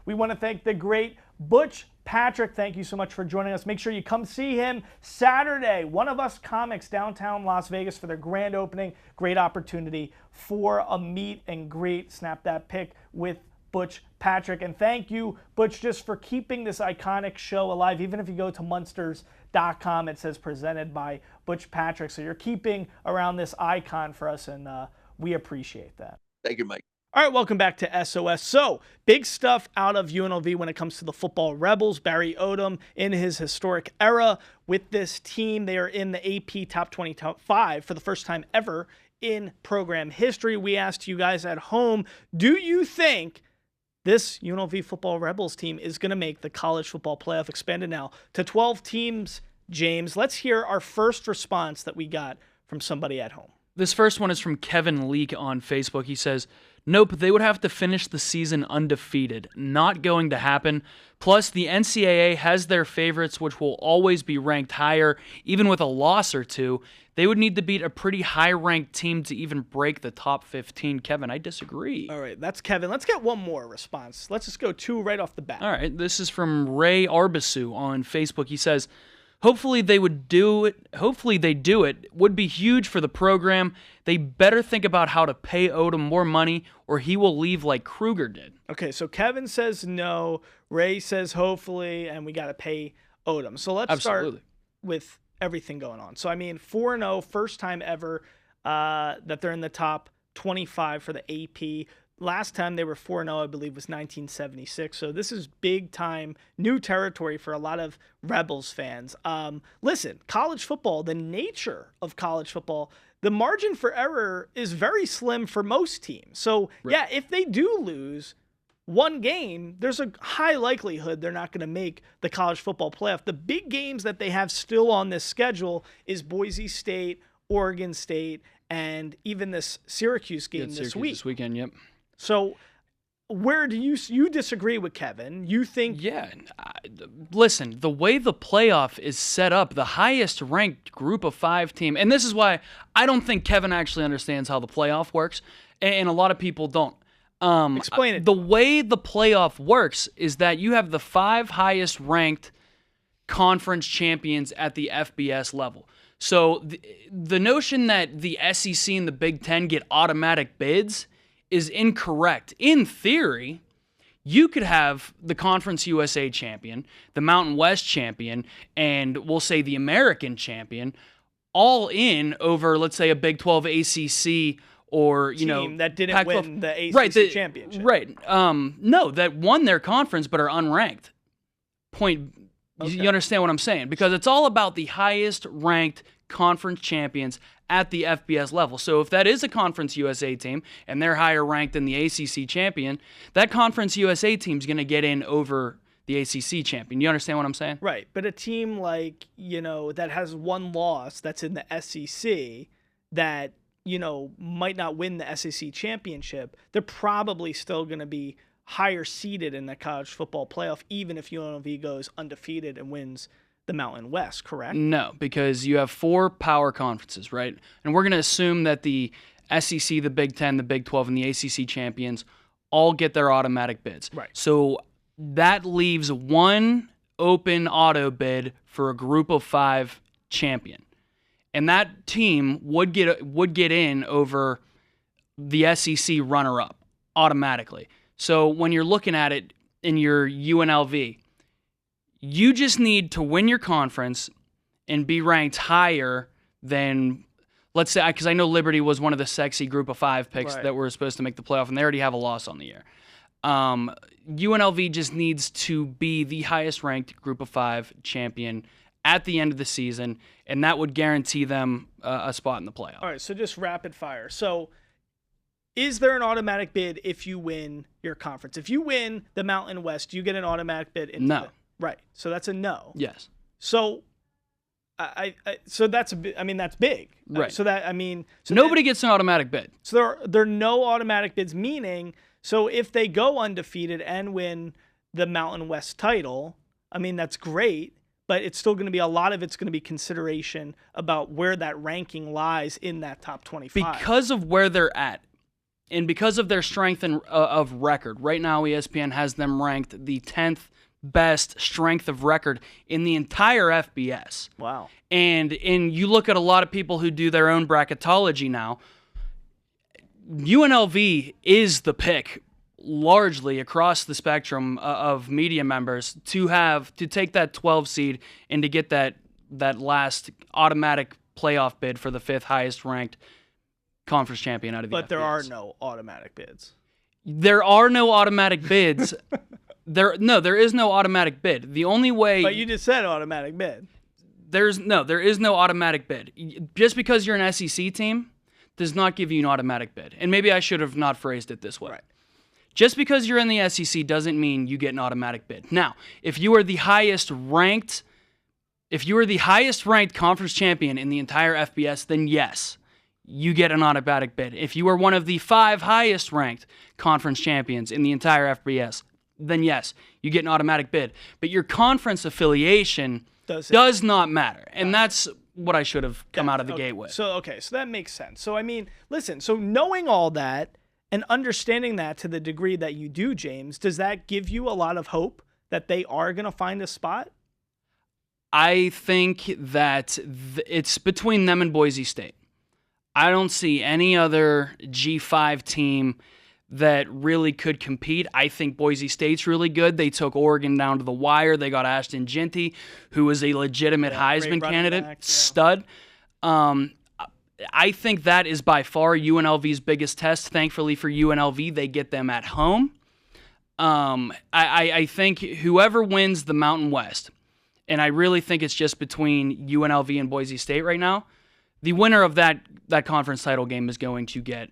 We want to thank the great Butch Patrick. Thank you so much for joining us. Make sure you come see him Saturday, One of Us Comics, downtown Las Vegas, for their grand opening. Great opportunity for a meet and greet. Snap that pic with Butch Patrick. And thank you, Butch, just for keeping this iconic show alive. Even if you go to Munsters.com, it says presented by Butch Patrick. So you're keeping around this icon for us, and we appreciate that. Thank you, Mike. All right, welcome back to SOS. So, big stuff out of UNLV when it comes to the football Rebels. Barry Odom in his historic era with this team. They are in the AP Top 25 for the first time ever in program history. We asked you guys at home, do you think this UNLV football Rebels team is going to make the college football playoff, expanded now to 12 teams? James, let's hear our first response that we got from somebody at home. This first one is from Kevin Leake on Facebook. He says, nope, they would have to finish the season undefeated. Not going to happen. Plus, the NCAA has their favorites, which will always be ranked higher, even with a loss or two. They would need to beat a pretty high-ranked team to even break the top 15. Kevin, I disagree. All right, that's Kevin. Let's get one more response. Let's just go two right off the bat. All right, this is from Ray Arbisu on Facebook. He says, hopefully they do it. Would be huge for the program. They better think about how to pay Odom more money or he will leave like Kruger did. Okay, so Kevin says no, Ray says hopefully, and we got to pay Odom. So let's start with everything going on. So, I mean, 4-0, first time ever that they're in the top 25 for the AP. Last time they were 4-0, I believe, was 1976. So this is big time, new territory for a lot of Rebels fans. Listen, college football, the nature of college football, the margin for error is very slim for most teams. So, yeah, if they do lose one game, there's a high likelihood they're not going to make the college football playoff. The big games that they have still on this schedule is Boise State, Oregon State, and even this Syracuse game this week. This weekend, yep. So where do you disagree with Kevin? You think... Yeah. Listen, the way the playoff is set up, the highest ranked group of 5 team, and this is why I don't think Kevin actually understands how the playoff works, and a lot of people don't. Explain it. The way the playoff works is that you have the 5 highest ranked conference champions at the FBS level. So the notion that the SEC and the Big Ten get automatic bids is incorrect. In theory, you could have the Conference USA champion, the Mountain West champion, and we'll say the American champion, all in over, let's say, a Big 12 ACC or, team that didn't Pac-12. win the ACC championship. Right. No, that won their conference but are unranked. Point. Okay. You understand what I'm saying? Because it's all about the highest ranked conference champions at the FBS level. So if that is a Conference USA team and they're higher ranked than the ACC champion, that Conference USA team's going to get in over the ACC champion. You understand what I'm saying? Right. But a team like, that has one loss that's in the SEC that, might not win the SEC championship, they're probably still going to be higher seeded in the college football playoff, even if UNLV goes undefeated and wins the Mountain West, correct? No, because you have 4 power conferences, right? And we're going to assume that the SEC, the Big 10, the Big 12, and the ACC champions all get their automatic bids. Right. So that leaves one open auto bid for a group of 5 champion. And that team would get in over the SEC runner-up automatically. So when you're looking at it in your UNLV, you just need to win your conference and be ranked higher than, let's say, because I know Liberty was one of the sexy group of 5 picks that were supposed to make the playoff, and they already have a loss on the year. UNLV just needs to be the highest ranked group of 5 champion at the end of the season, and that would guarantee them a spot in the playoff. All right, so just rapid fire. So is there an automatic bid if you win your conference? If you win the Mountain West, you get an automatic bid into No. Right. So that's a no. Yes. So so that's that's big. Right. So nobody gets an automatic bid. So there are no automatic bids, meaning so if they go undefeated and win the Mountain West title, that's great, but it's still going to be a lot of it's going to be consideration about where that ranking lies in that top 25. Because of where they're at. And because of their strength of record. Right now, ESPN has them ranked the 10th best strength of record in the entire FBS. Wow. And you look at a lot of people who do their own bracketology now, UNLV is the pick largely across the spectrum of media members to take that 12 seed and to get that last automatic playoff bid for the 5th highest ranked conference champion out of the FBS. But there are no automatic bids. There are no automatic bids. There is no automatic bid. The only way. But you just said automatic bid. There is no automatic bid. Just because you're an SEC team does not give you an automatic bid. And maybe I should have not phrased it this way. Right. Just because you're in the SEC doesn't mean you get an automatic bid. Now, if you are the highest ranked conference champion in the entire FBS, then yes, you get an automatic bid. If you are one of the 5 highest ranked conference champions in the entire FBS, then yes, you get an automatic bid. But your conference affiliation does not matter. And that's what I should have come out of the gate with. So that makes sense. So, I mean, listen, so knowing all that and understanding that to the degree that you do, James, does that give you a lot of hope that they are going to find a spot? I think that it's between them and Boise State. I don't see any other G5 team that really could compete. I think Boise State's really good. They took Oregon down to the wire. They got Ashton Jeanty, who is a legitimate Heisman candidate, stud. I think that is by far UNLV's biggest test. Thankfully for UNLV, they get them at home. I think whoever wins the Mountain West, and I really think it's just between UNLV and Boise State right now, the winner of that conference title game is going to get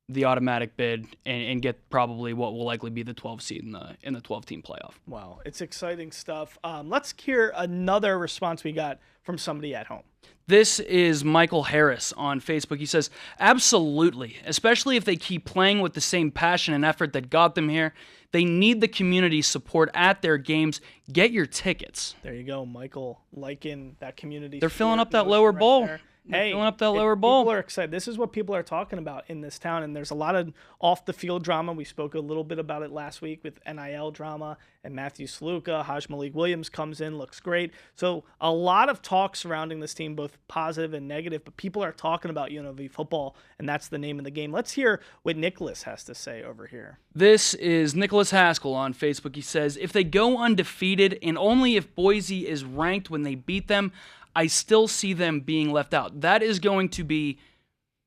the automatic bid and get probably what will likely be the 12 seed in the 12-team playoff. Wow, it's exciting stuff. Let's hear another response we got from somebody at home. This is Michael Harris on Facebook. He says, absolutely, especially if they keep playing with the same passion and effort that got them here. They need the community support at their games. Get your tickets. There you go, Michael, liking that community. They're filling up that lower bowl. Hey, filling up that lower bowl. People are excited. This is what people are talking about in this town, and there's a lot of off-the-field drama. We spoke a little bit about it last week with NIL drama, and Matthew Saluka, Haj Malik Williams comes in, looks great. So a lot of talk surrounding this team, both positive and negative, but people are talking about UNLV football, and that's the name of the game. Let's hear what Nicholas has to say over here. This is Nicholas Haskell on Facebook. He says, if they go undefeated, and only if Boise is ranked when they beat them, I still see them being left out. That is going to be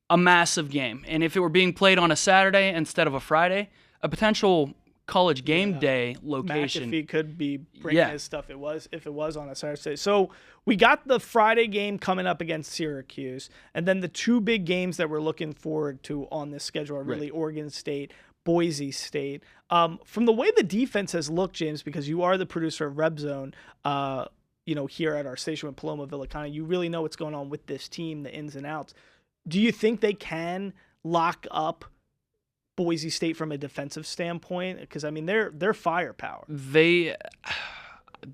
a massive game. And if it were being played on a Saturday instead of a Friday, a potential college game day location. McAfee could be bringing his stuff if it was on a Saturday. So we got the Friday game coming up against Syracuse. And then the 2 big games that we're looking forward to on this schedule are really Oregon State, Boise State. From the way the defense has looked, James, because you are the producer of Red Zone, here at our station with Paloma Villicana, you really know what's going on with this team, the ins and outs. Do you think they can lock up Boise State from a defensive standpoint? Because, I mean, they're firepower.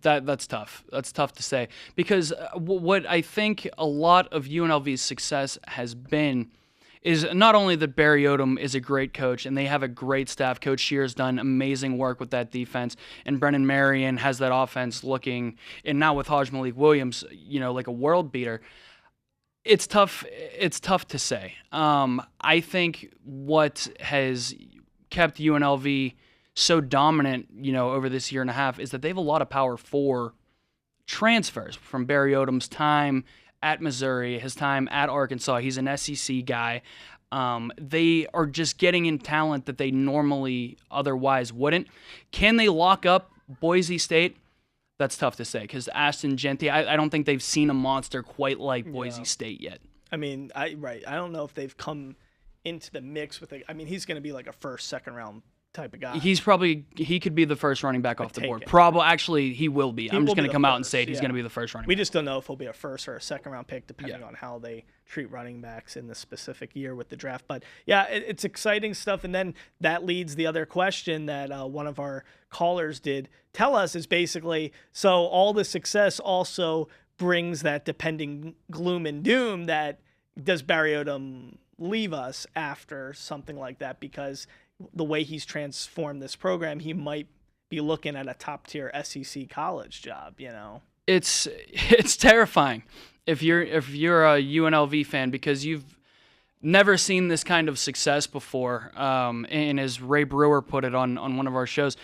That's tough. That's tough to say. Because what I think a lot of UNLV's success has been is not only that Barry Odom is a great coach and they have a great staff. Coach Shear's done amazing work with that defense, and Brennan Marion has that offense looking, and now with Haj Malik Williams, like a world beater. It's tough to say. I think what has kept UNLV so dominant, over this year and a half is that they have a lot of power for transfers from Barry Odom's time at Missouri, his time at Arkansas. He's an SEC guy. They are just getting in talent that they normally otherwise wouldn't. Can they lock up Boise State? That's tough to say because Ashton Jeanty, I don't think they've seen a monster quite like Boise State yet. I mean, I don't know if they've come into the mix with it. I mean, he's going to be like a first, second round type of guy. He could be the first running back off the board. Probably, actually, he will be. I'm just going to come out and say it. He's going to be the first running back. We just don't know if he'll be a first or a second round pick, depending on how they treat running backs in the specific year with the draft. But yeah, it's exciting stuff. And then that leads the other question that one of our callers did tell us is basically, so all the success also brings that depending gloom and doom that does Barry Odom leave us after something like that, because the way he's transformed this program, he might be looking at a top-tier SEC college job, It's terrifying if you're a UNLV fan, because you've never seen this kind of success before. And as Ray Brewer put it on one of our shows,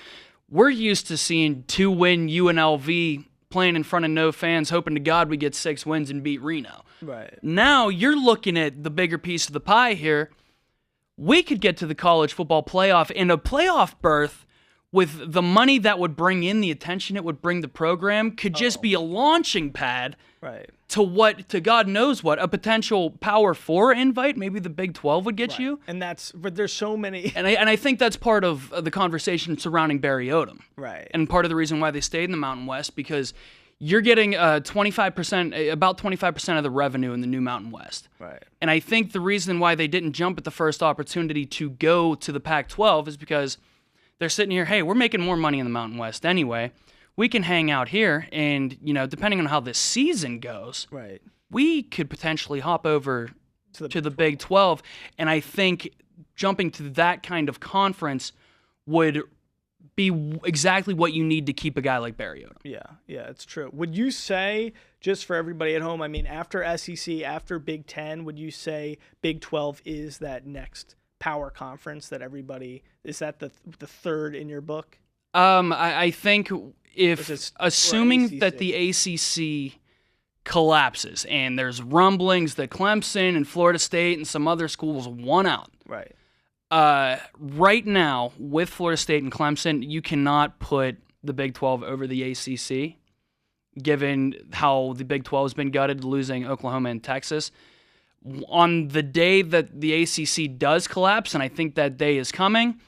we're used to seeing 2-win UNLV playing in front of no fans, hoping to God we get 6 wins and beat Reno. Right. Now you're looking at the bigger piece of the pie here. we could get to the college football playoff, and a playoff berth with the money that would bring in the attention it would bring the program could just be a launching pad to God knows what, a potential Power 4 invite. Maybe the Big 12 would get you. And but there's so many. And I think that's part of the conversation surrounding Barry Odom. Right. And part of the reason why they stayed in the Mountain West, because you're getting about 25% of the revenue in the new Mountain West. Right. And I think the reason why they didn't jump at the first opportunity to go to the Pac-12 is because they're sitting here, hey, we're making more money in the Mountain West anyway. We can hang out here, and depending on how this season goes, we could potentially hop over to the Big 12. And I think jumping to that kind of conference would be exactly what you need to keep a guy like Barry Odom. Yeah, it's true. Would you say, just for everybody at home, I mean, after SEC, after Big 10, would you say Big 12 is that next power conference that everybody, is that the third in your book? I think assuming that the ACC collapses and there's rumblings that Clemson and Florida State and some other schools won out. Right. Right now, with Florida State and Clemson, you cannot put the Big 12 over the ACC, given how the Big 12 has been gutted, losing Oklahoma and Texas. On the day that the ACC does collapse, and I think that day is coming,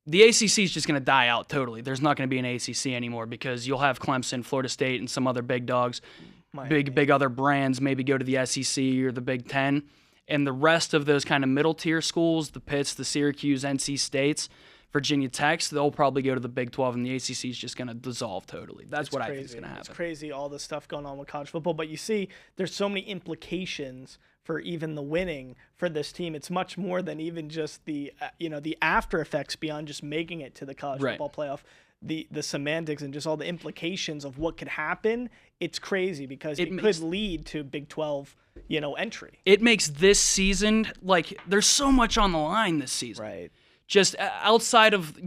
the ACC is just going to die out totally. There's not going to be an ACC anymore because you'll have Clemson, Florida State, and some other big dogs, big other brands maybe go to the SEC or the Big 10. And the rest of those kind of middle-tier schools, the Pitts, the Syracuse, NC States, Virginia Techs, they'll probably go to the Big 12, and the ACC is just going to dissolve totally. That's what I think is going to happen. It's crazy, all the stuff going on with college football. But you see, there's so many implications for even the winning for this team. It's much more than even just the the after effects beyond just making it to the college football playoff. The semantics and just all the implications of what could happen, it's crazy because it could lead to Big 12, entry. It makes this season, there's so much on the line this season. Right. Just outside of,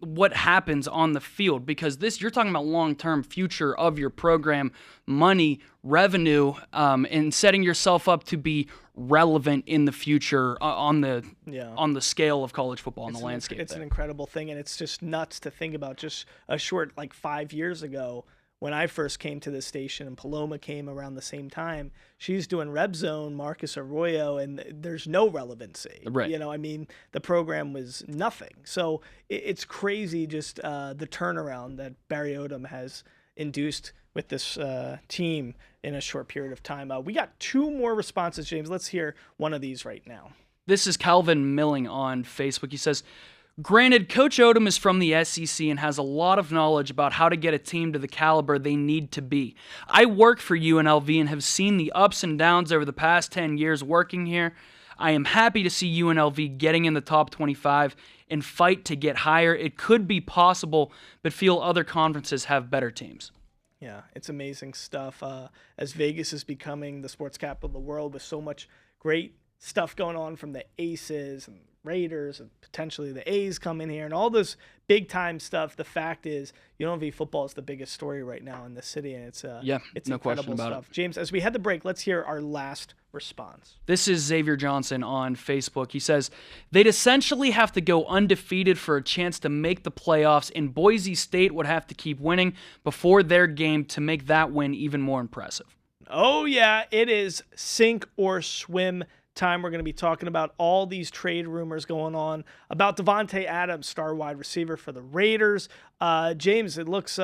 what happens on the field, because you're talking about long-term future of your program, money, revenue, and setting yourself up to be relevant in the future on the scale of college football, on the landscape. It's an incredible thing, and it's just nuts to think about. Just a short 5 years ago, when I first came to this station, and Paloma came around the same time, she's doing Red Zone, Marcus Arroyo, and there's no relevancy. Right. The program was nothing. So it's crazy just the turnaround that Barry Odom has induced with this team in a short period of time. We got 2 more responses, James. Let's hear one of these right now. This is Calvin Milling on Facebook. He says, granted, Coach Odom is from the SEC and has a lot of knowledge about how to get a team to the caliber they need to be. I work for UNLV and have seen the ups and downs over the past 10 years working here. I am happy to see UNLV getting in the top 25 and fight to get higher. It could be possible, but feel other conferences have better teams. Yeah, it's amazing stuff. As Vegas is becoming the sports capital of the world with so much great stuff going on from the Aces and Raiders and potentially the A's come in here and all this big time stuff. The fact is, UNLV football is the biggest story right now in the city, and it's no question about stuff. it. James, as we head to break, let's hear our last response. This is Xavier Johnson on Facebook. He says, they'd essentially have to go undefeated for a chance to make the playoffs, and Boise State would have to keep winning before their game to make that win even more impressive. Oh, yeah, it is sink or swim time. We're going to be talking about all these trade rumors going on about Davante Adams, star wide receiver for the Raiders. James, it looks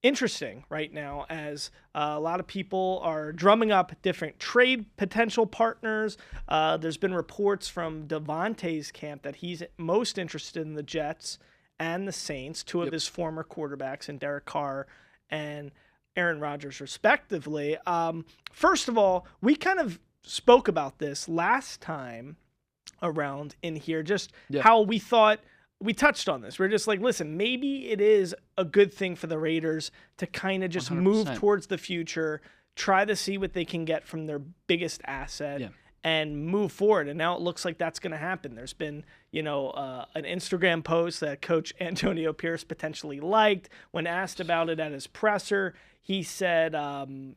interesting right now as a lot of people are drumming up different trade potential partners. There's been reports from Davante's camp that he's most interested in the Jets and the Saints, two of his former quarterbacks, in Derek Carr and Aaron Rodgers, respectively. First of all, we kind of spoke about this last time around in here, just how we thought, we touched on this. We're just like, listen, maybe it is a good thing for the Raiders to kind of just 100%. Move towards the future, try to see what they can get from their biggest asset and move forward. And now it looks like that's going to happen. There's been, an Instagram post that Coach Antonio Pierce potentially liked. When asked about it at his presser, he said,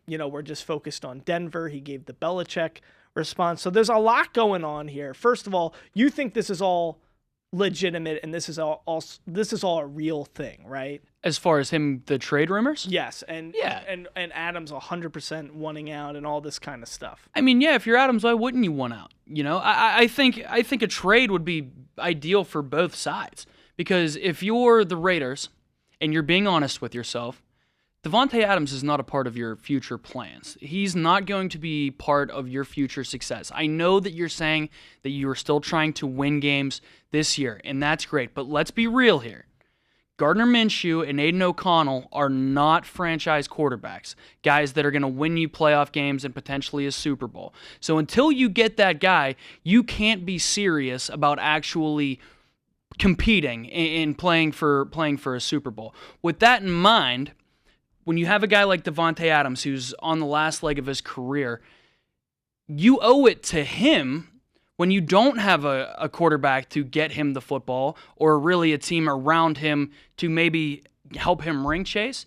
we're just focused on Denver. He gave the Belichick response. So there's a lot going on here. First of all, you think this is all legitimate and this is all a real thing, right? As far as the trade rumors? Yes, and Yeah. and Adams 100% wanting out and all this kind of stuff. I mean, yeah, if you're Adams, why wouldn't you want out? You know, I think a trade would be ideal for both sides, because if you're the Raiders and you're being honest with yourself, Davante Adams is not a part of your future plans. He's not going to be part of your future success. I know that you're saying that you are still trying to win games this year, and that's great, but let's be real here. Gardner Minshew and Aiden O'Connell are not franchise quarterbacks, guys that are going to win you playoff games and potentially a Super Bowl. So until you get that guy, you can't be serious about actually competing and playing for a Super Bowl. With that in mind, when you have a guy like Davante Adams who's on the last leg of his career, you owe it to him. When you don't have a quarterback to get him the football, or really a team around him to maybe help him ring chase,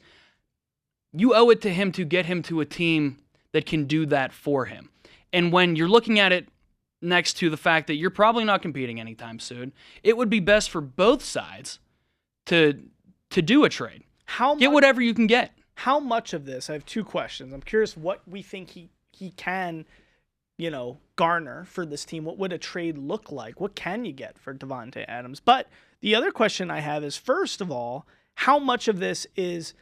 you owe it to him to get him to a team that can do that for him. And when you're looking at it next to the fact that you're probably not competing anytime soon, it would be best for both sides to do a trade. Get whatever you can get. How much of this? I have two questions. I'm curious what we think he can, garner for this team. What would a trade look like? What can you get for Davante Adams? But the other question I have is, first of all, how much of this is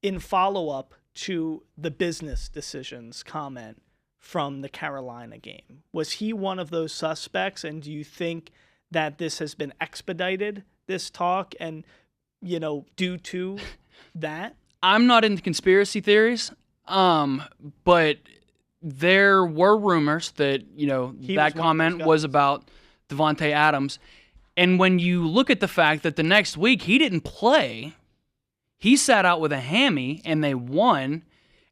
in follow-up to the business decisions comment from the Carolina game? Was he one of those suspects? And do you think that this has been expedited, this talk, and, due to that? I'm not into conspiracy theories, but there were rumors that, that comment was about Davante Adams. And when you look at the fact that the next week he didn't play, he sat out with a hammy and they won.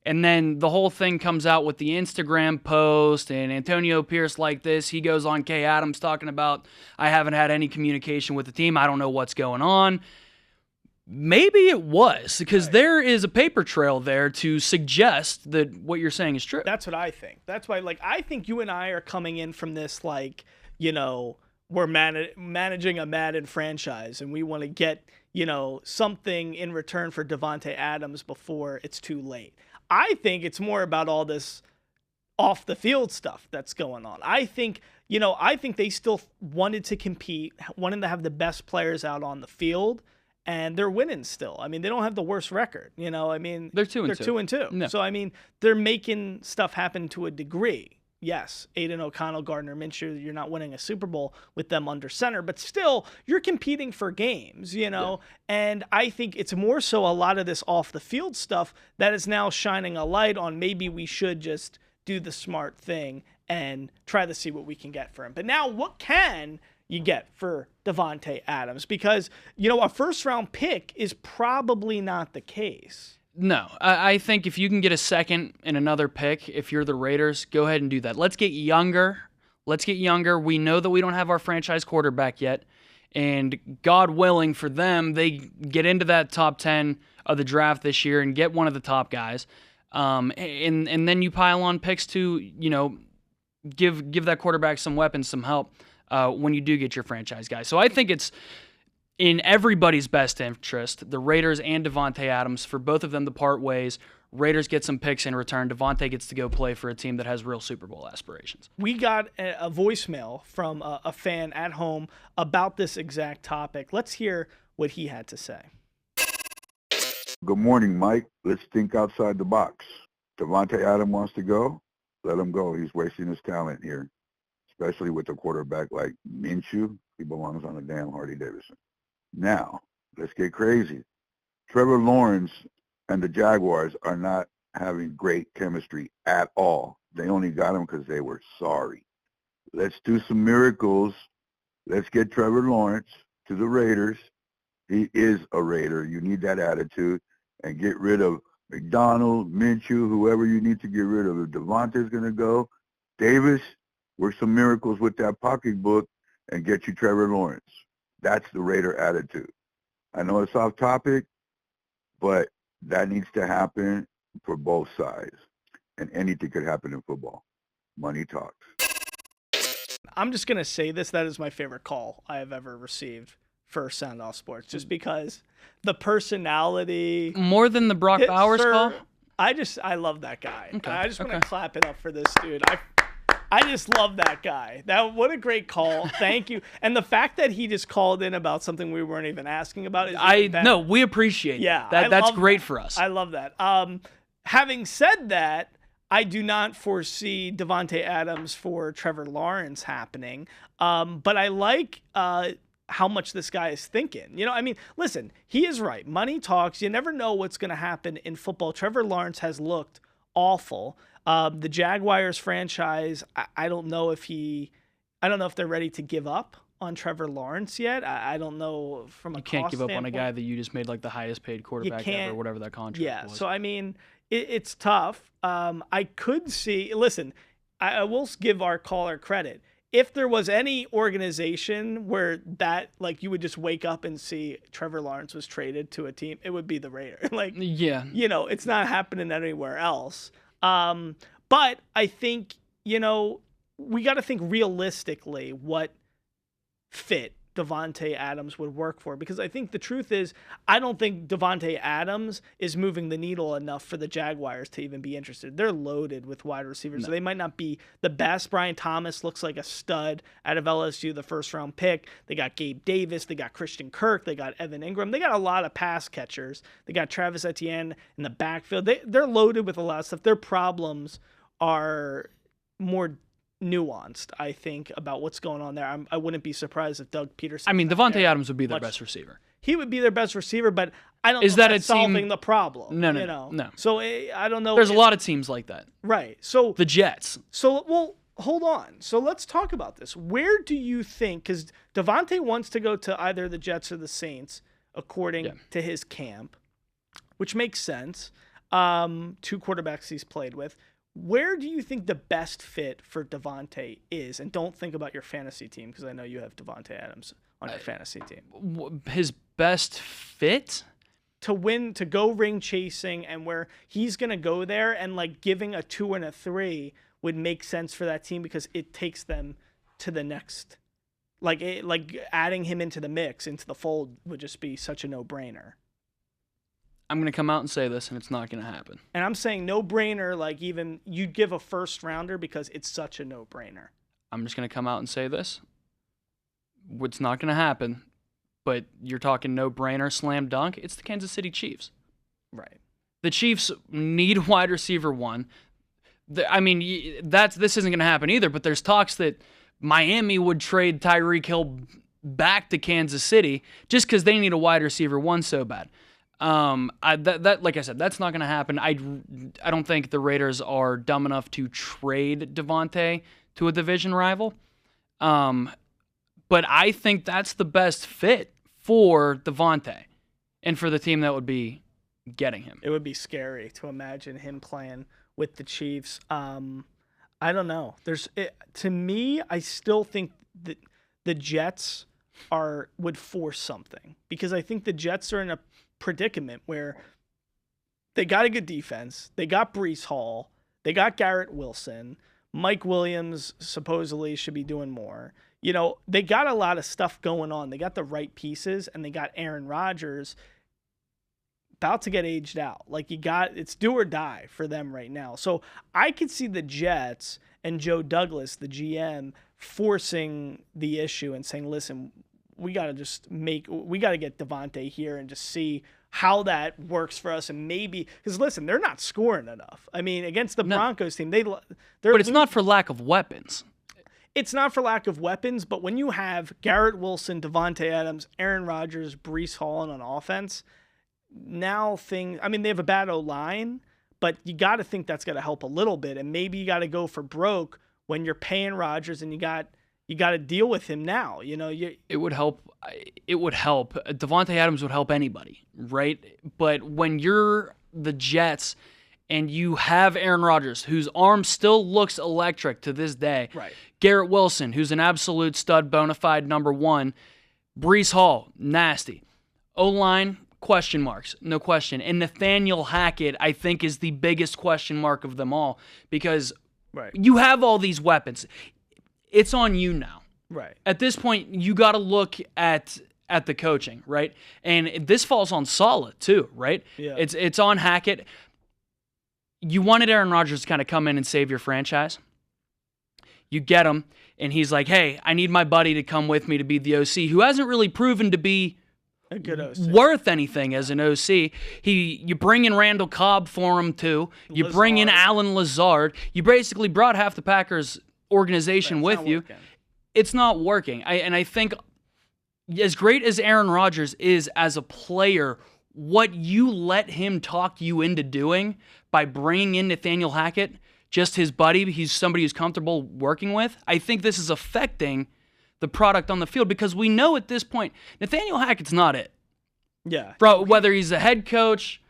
And then the whole thing comes out with the Instagram post and Antonio Pierce like this. He goes on Kay Adams talking about, I haven't had any communication with the team. I don't know what's going on. Maybe it was, because there is a paper trail there to suggest that what you're saying is true. That's what I think. That's why, I think you and I are coming in from this, we're managing a Madden franchise, and we want to get, something in return for Davante Adams before it's too late. I think it's more about all this off the field stuff that's going on. I think they still wanted to compete, wanted to have the best players out on the field. And they're winning still. I mean, they don't have the worst record. They're 2-2. They're 2-2. No. So, they're making stuff happen to a degree. Yes, Aiden O'Connell, Gardner Minshew, you're not winning a Super Bowl with them under center, but still, you're competing for games, Yeah. And I think it's more so a lot of this off the field stuff that is now shining a light on maybe we should just do the smart thing and try to see what we can get for him. But now, what can you get for Davante Adams? Because, a first-round pick is probably not the case. No, I think if you can get a second and another pick, if you're the Raiders, go ahead and do that. Let's get younger. We know that we don't have our franchise quarterback yet, and God willing for them, they get into that top 10 of the draft this year and get one of the top guys. And then you pile on picks to, give that quarterback some weapons, some help. When you do get your franchise guy. So I think it's in everybody's best interest, the Raiders and Davante Adams, for both of them to part ways. Raiders get some picks in return. Davante gets to go play for a team that has real Super Bowl aspirations. We got a voicemail from a fan at home about this exact topic. Let's hear what he had to say. Good morning, Mike. Let's think outside the box. Davante Adams wants to go. Let him go. He's wasting his talent here. Especially with a quarterback like Minshew, he belongs on a damn Harley-Davidson. Now, let's get crazy. Trevor Lawrence and the Jaguars are not having great chemistry at all. They only got him because they were sorry. Let's do some miracles. Let's get Trevor Lawrence to the Raiders. He is a Raider. You need that attitude. And get rid of McDonald, Minshew, whoever you need to get rid of. If Davante's going to go, Davis, work some miracles with that pocketbook and get you Trevor Lawrence. That's the Raider attitude. I know it's off topic, but that needs to happen for both sides. And anything could happen in football. Money talks. I'm just gonna say this. That is my favorite call I have ever received for Sound Off Sports, just because the personality. More than the Brock Bowers call? I love that guy. Okay. I just want to clap it up for this dude. I just love that guy. What a great call. Thank you. And the fact that he just called in about something we weren't even asking about is no, we appreciate that's great for us. I love that. Having said that, I do not foresee Davante Adams for Trevor Lawrence happening. But I like how much this guy is thinking. You know, I mean, listen, he is right. Money talks. You never know what's going to happen in football. Trevor Lawrence has looked awful. The Jaguars franchise, I don't know if they're ready to give up on Trevor Lawrence yet. I don't know from a You can't cost give up standpoint. on a guy that you just made like the highest paid quarterback ever, whatever that contract was. So I mean, it's tough. I could see. Listen, I will give our caller credit. If there was any organization where that, like, you would just wake up and see Trevor Lawrence was traded to a team, it would be the Raiders. Like, yeah, you know, it's not happening anywhere else. But I think, you know, we got to think realistically what fit Davante Adams would work for, because I think the truth is I don't think Davante Adams is moving the needle enough for the Jaguars to even be interested. They're loaded with wide receivers. No. So they might not be the best. Brian Thomas looks like a stud out of LSU, the first-round pick. They got Gabe Davis. They got Christian Kirk. They got Evan Ingram. They got a lot of pass catchers. They got Travis Etienne in the backfield. They're loaded with a lot of stuff. Their problems are more nuanced, I think, about what's going on there. I wouldn't be surprised if Doug Peterson. I mean, Davante Adams would be their best receiver. He would be their best receiver, but I don't know if that's solving the problem. No. So I don't know. There's a lot of teams like that. Right. So the Jets. So, well, hold on. So let's talk about this. Where do you think, because Davante wants to go to either the Jets or the Saints, according to his camp, which makes sense. 2 quarterbacks he's played with. Where do you think the best fit for Davante is? And don't think about your fantasy team, because I know you have Davante Adams on your fantasy team. His best fit? To win, to go ring chasing, and where he's going to go there, and like giving a 2 and a 3 would make sense for that team, because it takes them to the next. Like adding him into the mix, into the fold, would just be such a no-brainer. I'm going to come out and say this, and it's not going to happen. And I'm saying no-brainer, like even you'd give a first-rounder because it's such a no-brainer. I'm just going to come out and say this. It's not going to happen, but you're talking no-brainer, slam dunk. It's the Kansas City Chiefs. Right. The Chiefs need wide receiver 1. I mean, this isn't going to happen either, but there's talks that Miami would trade Tyreek Hill back to Kansas City just because they need a wide receiver 1 so bad. Like I said, that's not going to happen. I don't think the Raiders are dumb enough to trade Davante to a division rival. But I think that's the best fit for Davante and for the team that would be getting him. It would be scary to imagine him playing with the Chiefs. I don't know. To me, I still think that the Jets would force something, because I think the Jets are in a predicament where they got a good defense. They got Breece Hall. They got Garrett Wilson. Mike Williams supposedly should be doing more. You know, they got a lot of stuff going on. They got the right pieces, and they got Aaron Rodgers about to get aged out. Like, it's do or die for them right now. So I could see the Jets and Joe Douglas, the GM, forcing the issue and saying, listen, we got to get Davante here and just see how that works for us. And maybe, because listen, they're not scoring enough. I mean, against the Broncos team, but it's not for lack of weapons. It's not for lack of weapons, but when you have Garrett Wilson, Davante Adams, Aaron Rodgers, Breece Hall on offense, now they have a bad O-line, but you got to think that's going to help a little bit. And maybe you got to go for broke when you're paying Rodgers and you got to deal with him now. You know, it would help. It would help. Davante Adams would help anybody, right? But when you're the Jets and you have Aaron Rodgers, whose arm still looks electric to this day, right? Garrett Wilson, who's an absolute stud, bona fide number 1, Breece Hall, nasty. O-line, question marks, no question. And Nathaniel Hackett, I think, is the biggest question mark of them all, because you have all these weapons. it's on you now. Right. At this point, you got to look at the coaching, right? And this falls on Saleh too, right? Yeah. It's on Hackett. You wanted Aaron Rodgers to kind of come in and save your franchise. You get him, and he's like, hey, I need my buddy to come with me to be the OC, who hasn't really proven to be a good OC. Worth anything as an OC. You bring in Randall Cobb for him too. You bring in Alan Lazard. You basically brought half the Packers organization with you. It's not working. I think as great as Aaron Rodgers is as a player, what you let him talk you into doing by bringing in Nathaniel Hackett, just his buddy, he's somebody who's comfortable working with, I think this is affecting the product on the field, because we know at this point, Nathaniel Hackett's not it. Yeah. Bro, whether he's a head coach,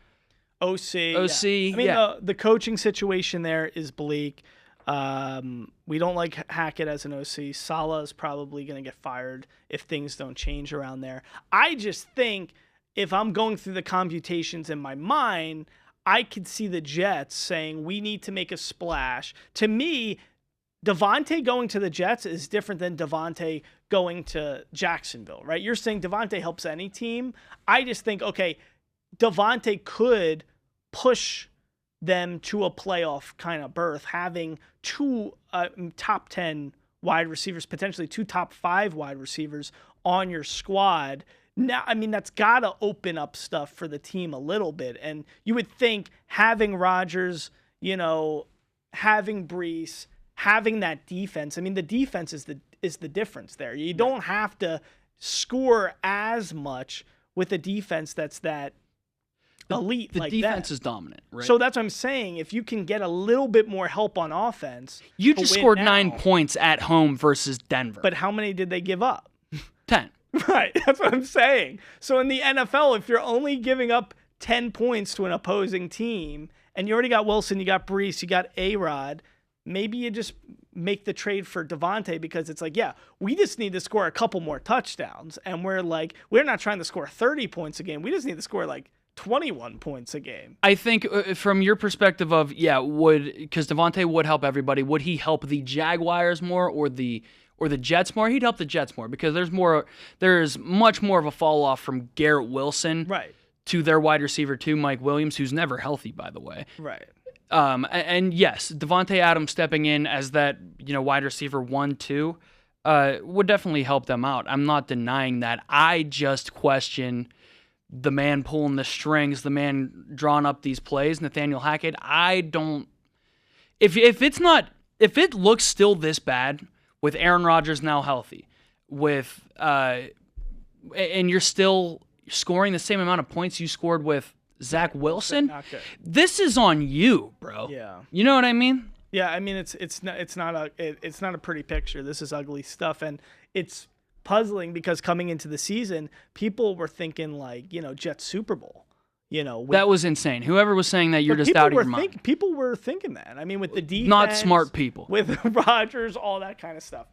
OC. Yeah. I mean, the coaching situation there is bleak. We don't like Hackett as an OC. Saleh is probably going to get fired if things don't change around there. I just think if I'm going through the computations in my mind, I could see the Jets saying, we need to make a splash. To me, Davante going to the Jets is different than Davante going to Jacksonville, right? You're saying Davante helps any team. I just think, okay, Davante could push them to a playoff kind of berth, having two top 10 wide receivers, potentially two top 5 wide receivers on your squad. Now, I mean, that's got to open up stuff for the team a little bit. And you would think having Rodgers, having Brees, having that defense. I mean, the defense is the difference there. You don't have to score as much with a defense that's that elite like that. The defense is dominant, right? So that's what I'm saying. If you can get a little bit more help on offense. You just scored 9 points at home versus Denver. But how many did they give up? 10. Right. That's what I'm saying. So in the NFL, if you're only giving up 10 points to an opposing team, and you already got Wilson, you got Brees, you got A-Rod, maybe you just make the trade for Davante, because it's like, yeah, we just need to score a couple more touchdowns. And we're not trying to score 30 points a game. We just need to score 21 points a game. I think from your perspective of, because Davante would help everybody, would he help the Jaguars more or the Jets more? He'd help the Jets more, because there's much more of a fall off from Garrett Wilson to their wide receiver 2, Mike Williams, who's never healthy, by the way. Right. And yes, Davante Adams stepping in as that, wide receiver 1, 2, would definitely help them out. I'm not denying that. I just question the man pulling the strings, the man drawing up these plays, Nathaniel Hackett. If it looks still this bad with Aaron Rodgers now healthy, and you're still scoring the same amount of points you scored with Zach Wilson, this is on you, bro. Yeah. You know what I mean? Yeah, I mean it's not a pretty picture. This is ugly stuff, and it's puzzling because coming into the season, people were thinking Jets Super Bowl. That was insane. Whoever was saying that, you're just out of your mind. People were thinking that. I mean, with the defense, not smart people, with Rodgers, all that kind of stuff.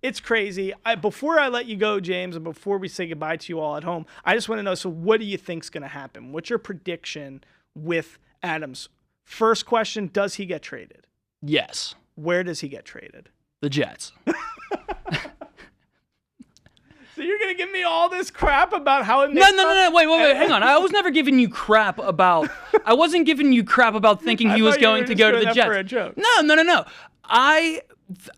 It's crazy. Before I let you go, James, and before we say goodbye to you all at home, I just want to know, so what do you think's going to happen? What's your prediction with Adams? First question, does he get traded? Yes. Where does he get traded? The Jets. So you're going to give me all this crap about how it makes No, wait, hang on. I was never giving you crap about I wasn't giving you crap about thinking he was going to go to the Jets. For a joke. No.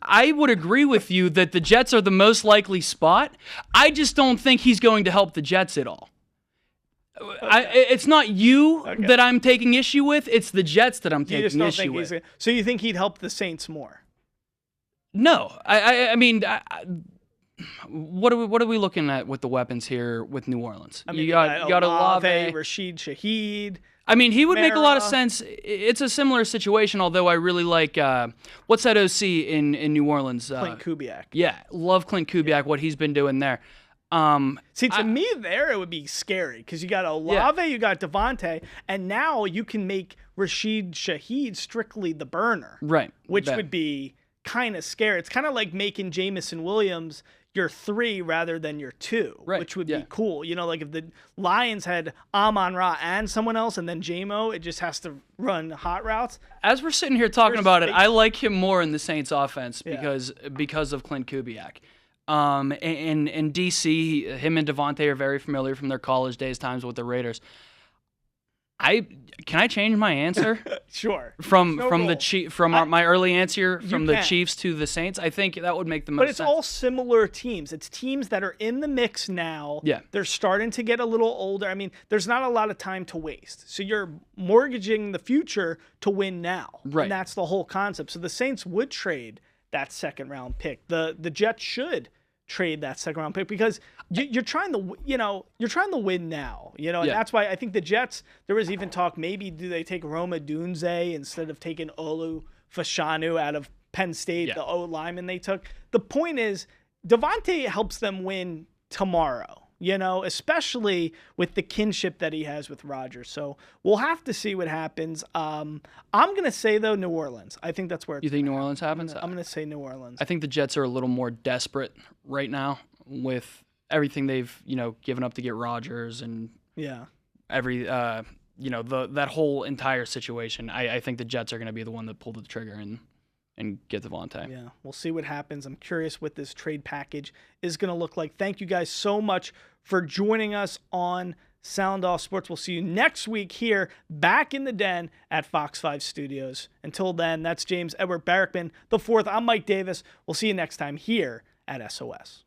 I would agree with you that the Jets are the most likely spot. I just don't think he's going to help the Jets at all. Okay. It's not you that I'm taking issue with. It's the Jets that I'm taking issue with. So you think he'd help the Saints more? No. I mean, what are we looking at with the weapons here with New Orleans? I mean, you got Olave, Rashid Shaheed. I mean, he would make a lot of sense. It's a similar situation, although I really like, what's that OC in New Orleans? Clint Kubiak. Yeah, love Clint Kubiak, what he's been doing there. See, to me there, it would be scary because you got Olave, you got Davante, and now you can make Rashid Shaheed strictly the burner. Right. Which would be kind of scary. It's kind of like making Jamison Williams, your 3 rather than your 2, Right, which would yeah. be cool. You know, like if the Lions had Amon-Ra and someone else and then JMO, it just has to run hot routes. As we're sitting here talking There's about it, space. I like him more in the Saints offense Yeah. because of Clint Kubiak. In DC, him and Davante are very familiar from their college days times with the Raiders. Can I change my answer Sure. from No the rule. my early answer from the can. Chiefs to the Saints? I think that would make the most But it's sense. all similar teams. It's teams that are in the mix now. Yeah. They're starting to get a little older. I mean, there's not a lot of time to waste. So you're mortgaging the future to win now. Right. And that's the whole concept. So the Saints would trade that second round pick. The Jets should trade that second round pick because you're trying to, you're trying to win now, and Yeah. that's why I think the Jets, there was even talk, maybe do they take Roma Dunze instead of taking Olu Fashanu out of Penn State, Yeah. the O lineman they took. The point is, Davante helps them win tomorrow, especially with the kinship that he has with Rodgers. So we'll have to see what happens. I'm going to say, though, New Orleans. I think that's where it's You think New Orleans happens? I'm going to say New Orleans. I think the Jets are a little more desperate right now with everything they've, given up to get Rodgers and Yeah. every, that whole entire situation. I think the Jets are going to be the one that pulled the trigger and get Davante. Yeah, we'll see what happens. I'm curious what this trade package is going to look like. Thank you guys so much for joining us on Sound Off Sports. We'll see you next week here, back in the den at FOX5 Studios. Until then, that's James Edward Barrickman the fourth. I'm Mike Davis. We'll see you next time here at SOS.